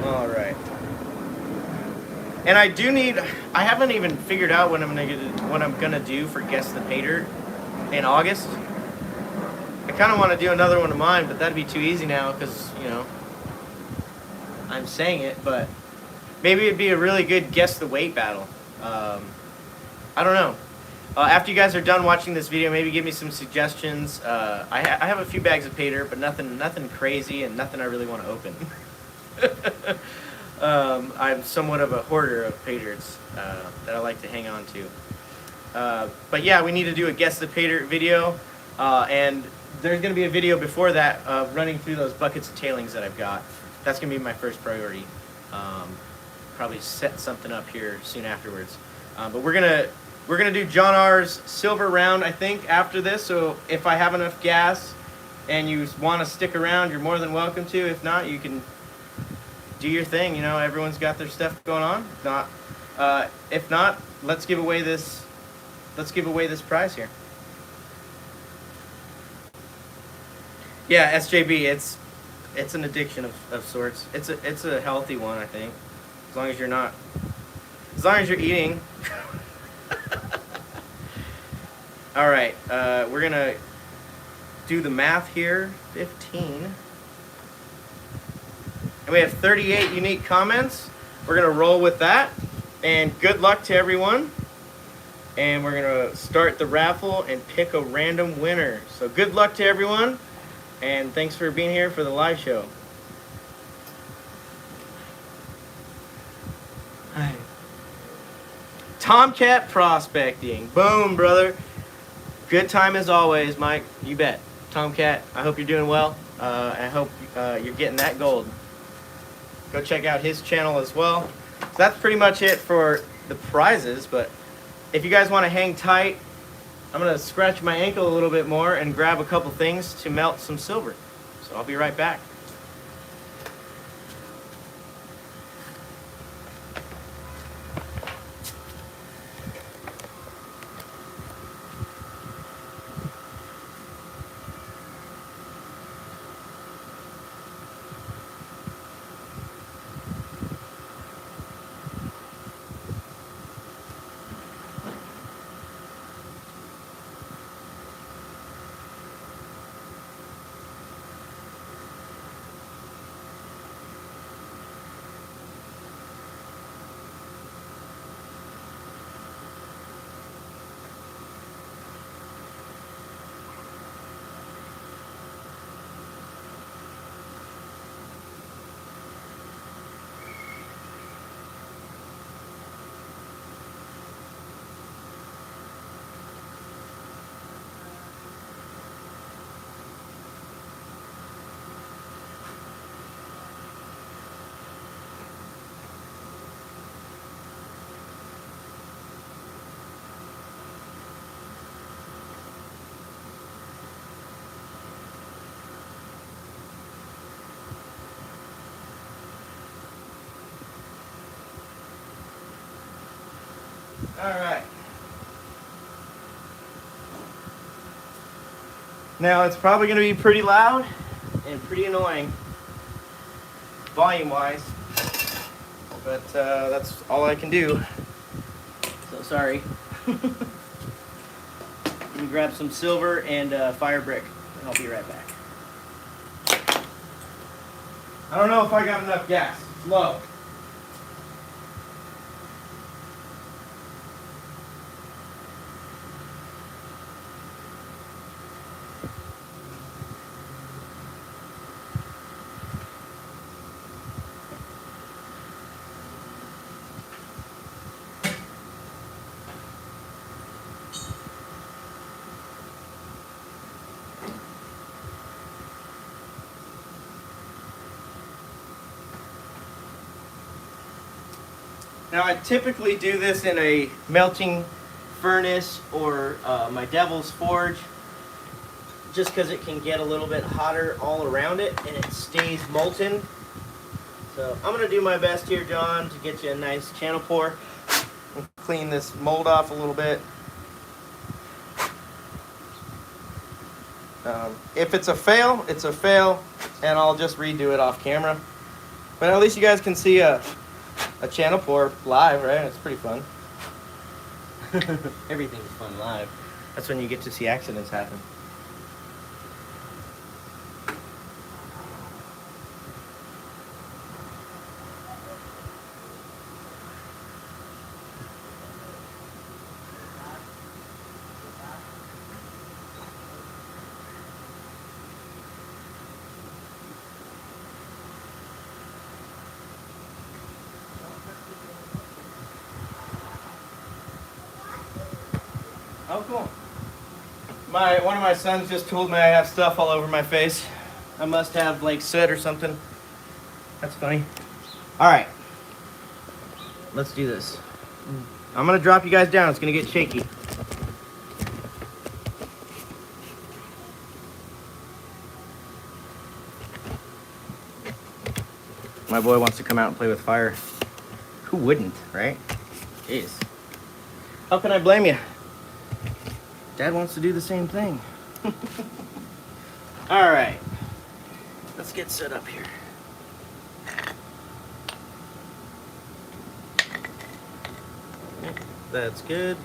All right. And I haven't even figured out what I'm gonna do for Guess the Pay Dirt in August. I kind of want to do another one of mine, but that'd be too easy now because, you know, I'm saying it, but maybe it'd be a really good guess the weight battle. I don't know. After you guys are done watching this video, maybe give me some suggestions. I have a few bags of pay dirt, but nothing crazy and nothing I really want to open. I'm somewhat of a hoarder of pay dirts that I like to hang on to. But yeah, we need to do a guess the pay dirt video, and there's going to be a video before that running through those buckets of tailings that I've got. That's going to be my first priority. Probably set something up here soon afterwards. But we're gonna do John R's silver round, I think, after this. So if I have enough gas and you want to stick around, you're more than welcome to. If not, you can do your thing. You know, everyone's got their stuff going on. If not, let's give away this prize here. Yeah, SJB, it's an addiction of sorts. It's a healthy one, I think. As long as you're eating. All right, we're gonna do the math here. 15. And we have 38 unique comments. We're gonna roll with that. And good luck to everyone. And we're gonna start the raffle and pick a random winner. So good luck to everyone. And thanks for being here for the live show. Hi. Tomcat prospecting. Boom, brother. Good time as always, Mike. You bet. Tomcat, I hope you're doing well. I hope you're getting that gold. Go check out his channel as well. So that's pretty much it for the prizes, but if you guys want to hang tight, I'm going to scratch my ankle a little bit more and grab a couple things to melt some silver. So I'll be right back. All right. Now it's probably going to be pretty loud and pretty annoying, volume-wise, but that's all I can do. So sorry. Let me grab some silver and fire brick, and I'll be right back. I don't know if I got enough gas. It's low. Now I typically do this in a melting furnace or my Devil's Forge. just because it can get a little bit hotter all around it and it stays molten. So I'm going to do my best here, John, to get you a nice channel pour. Clean this mold off a little bit. If it's a fail, it's a fail, and I'll just redo it off camera. But at least you guys can see a channel pour live, right? It's pretty fun. Everything's fun live. That's when you get to see accidents happen. Oh, cool. One of my sons just told me I have stuff all over my face. I must have like soot or something. That's funny. All right, let's do this. I'm gonna drop you guys down. It's gonna get shaky. My boy wants to come out and play with fire. Who wouldn't, right? Jeez. How can I blame you? Dad wants to do the same thing. All right, let's get set up here. That's good.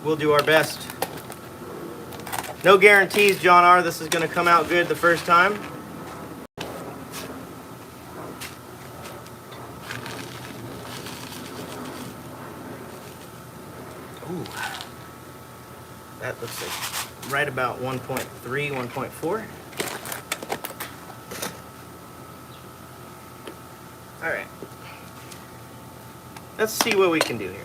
We'll do our best. No guarantees, John R. This is going to come out good the first time. Ooh. That looks like right about 1.3, 1.4. All right. Let's see what we can do here.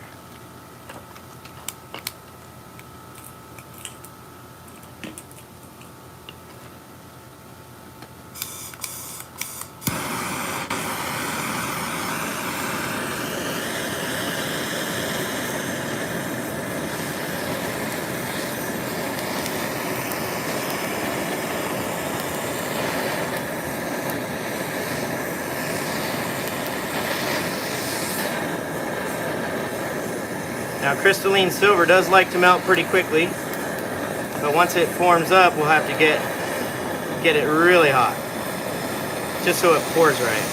Now, crystalline silver does like to melt pretty quickly, but once it forms up, we'll have to get it really hot, just so it pours right.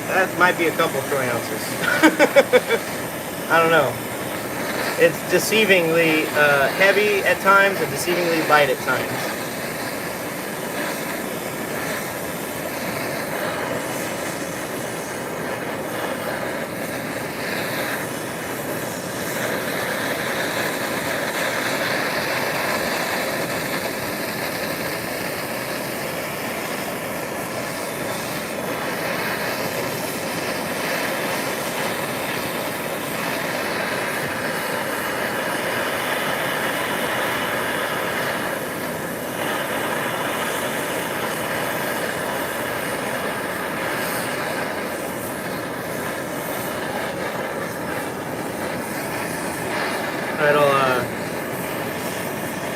That might be a couple troy ounces. I don't know. It's deceivingly heavy at times and deceivingly light at times.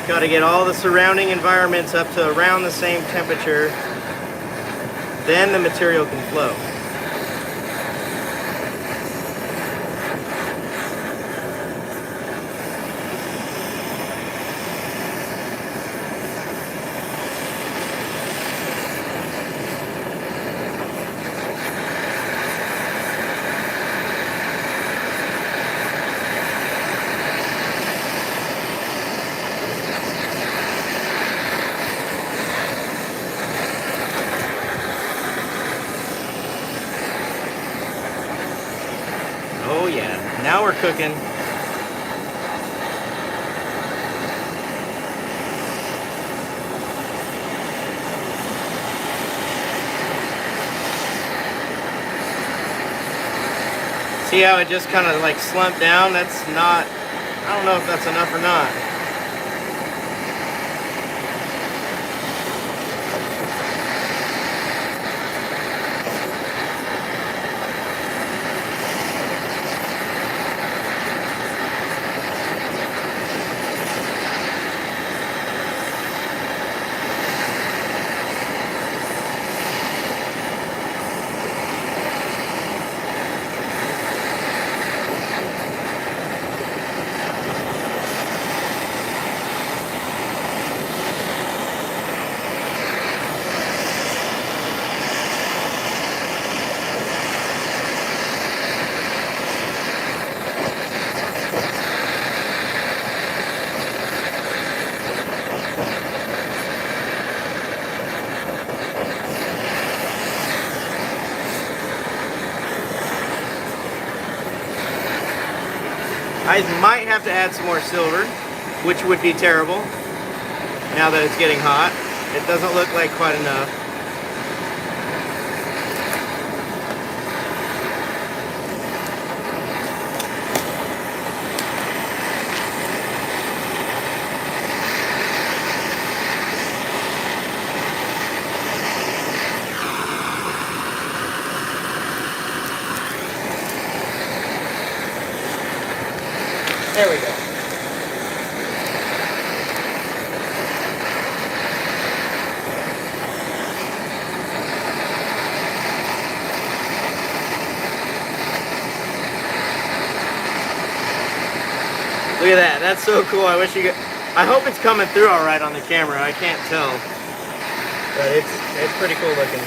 Got to get all the surrounding environments up to around the same temperature, then the material can flow. Oh yeah, now we're cooking. See how it just kind of like slumped down? That's not, I don't know if that's enough or not. I might have to add some more silver, which would be terrible now that it's getting hot. It doesn't look like quite enough. There we go. Look at that. That's so cool. I wish you could. I hope it's coming through all right on the camera. I can't tell. But it's pretty cool looking.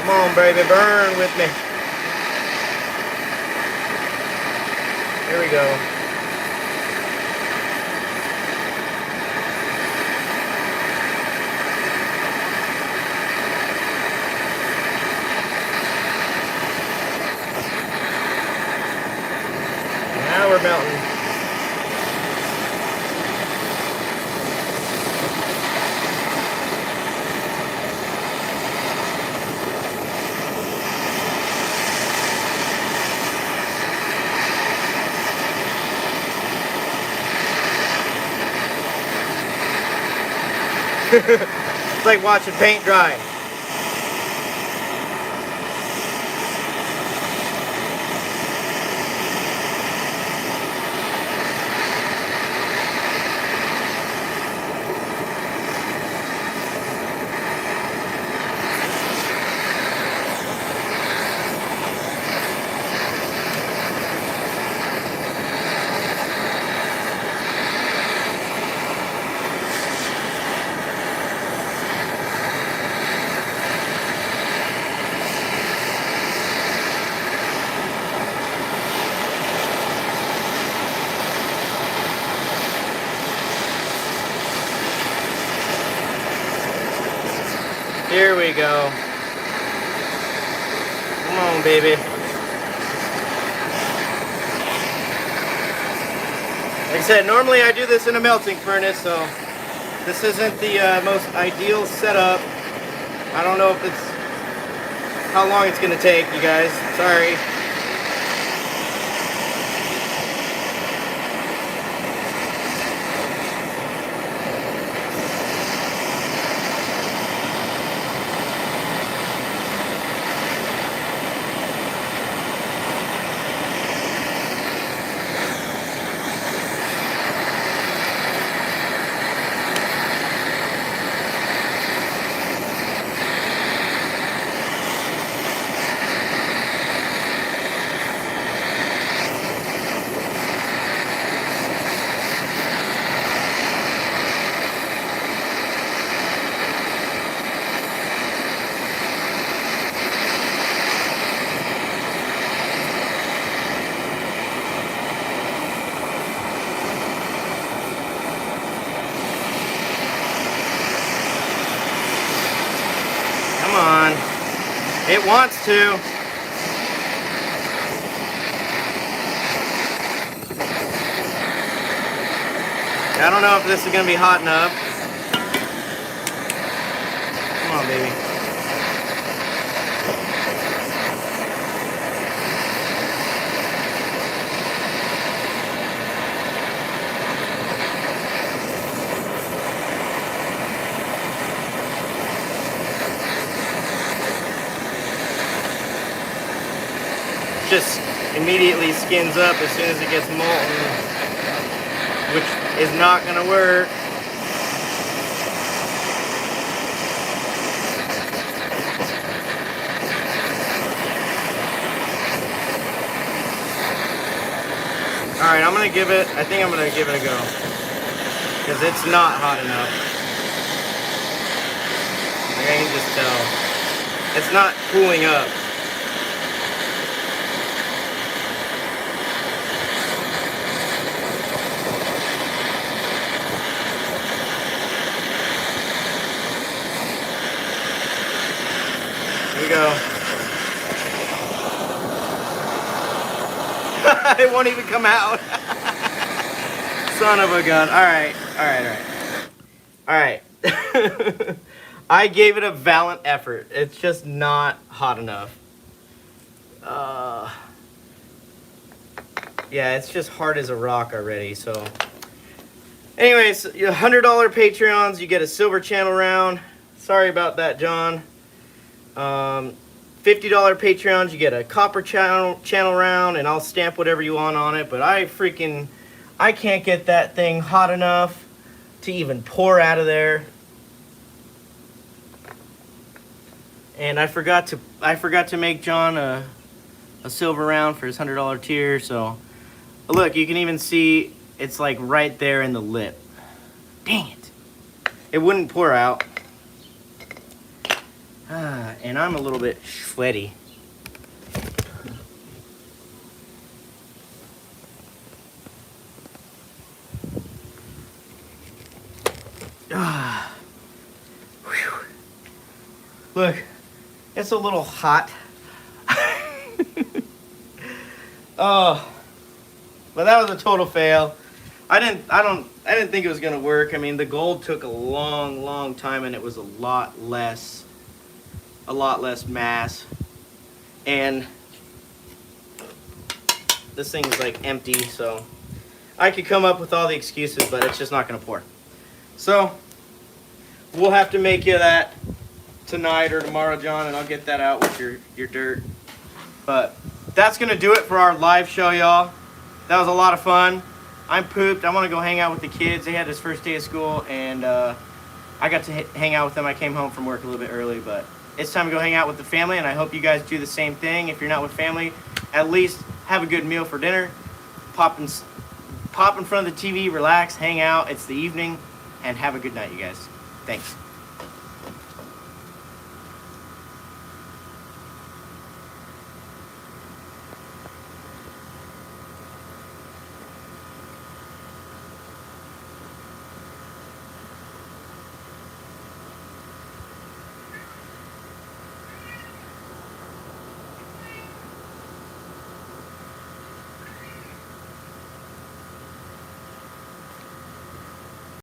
Come on, baby, burn with me. Here we go. Now we're melting. It's like watching paint dry. Here we go. Come on, baby. Like I said, normally I do this in a melting furnace, so this isn't the most ideal setup. I don't know if it's how long it's gonna take, you guys. Sorry. Come on. It wants to. I don't know if this is going to be hot enough. Come on, baby. Just immediately skins up as soon as it gets molten, which is not going to work. Alright, I think I'm gonna give it a go. Because it's not hot enough. Like, I can just tell. It's not cooling up. Here we go. It won't even come out. Son of a gun. Alright. I gave it a valiant effort. It's just not hot enough. Yeah, it's just hard as a rock already, so. Anyways, $100 Patreons, you get a silver channel round. Sorry about that, John. $50 Patreons, you get a copper channel round, and I'll stamp whatever you want on it, but I can't get that thing hot enough to even pour out of there. And I forgot to make John a silver round for his $100 tier, so look, you can even see it's like right there in the lip. Dang it. It wouldn't pour out. And I'm a little bit sweaty. Look, it's a little hot. Oh, but that was a total fail. I didn't think it was gonna work. I mean, the gold took a long time, and it was a lot less mass. And this thing is like empty, so I could come up with all the excuses, but it's just not gonna pour. So we'll have to make you that tonight or tomorrow, John, and I'll get that out with your dirt. But that's gonna do it for our live show, y'all. That was a lot of fun. I'm pooped. I want to go hang out with the kids. They had this first day of school, and I got to hang out with them. I came home from work a little bit early, but it's time to go hang out with the family, and I hope you guys do the same thing. If you're not with family, at least have a good meal for dinner. Pop in front of the TV, relax, hang out. It's the evening, and have a good night, you guys. Thanks.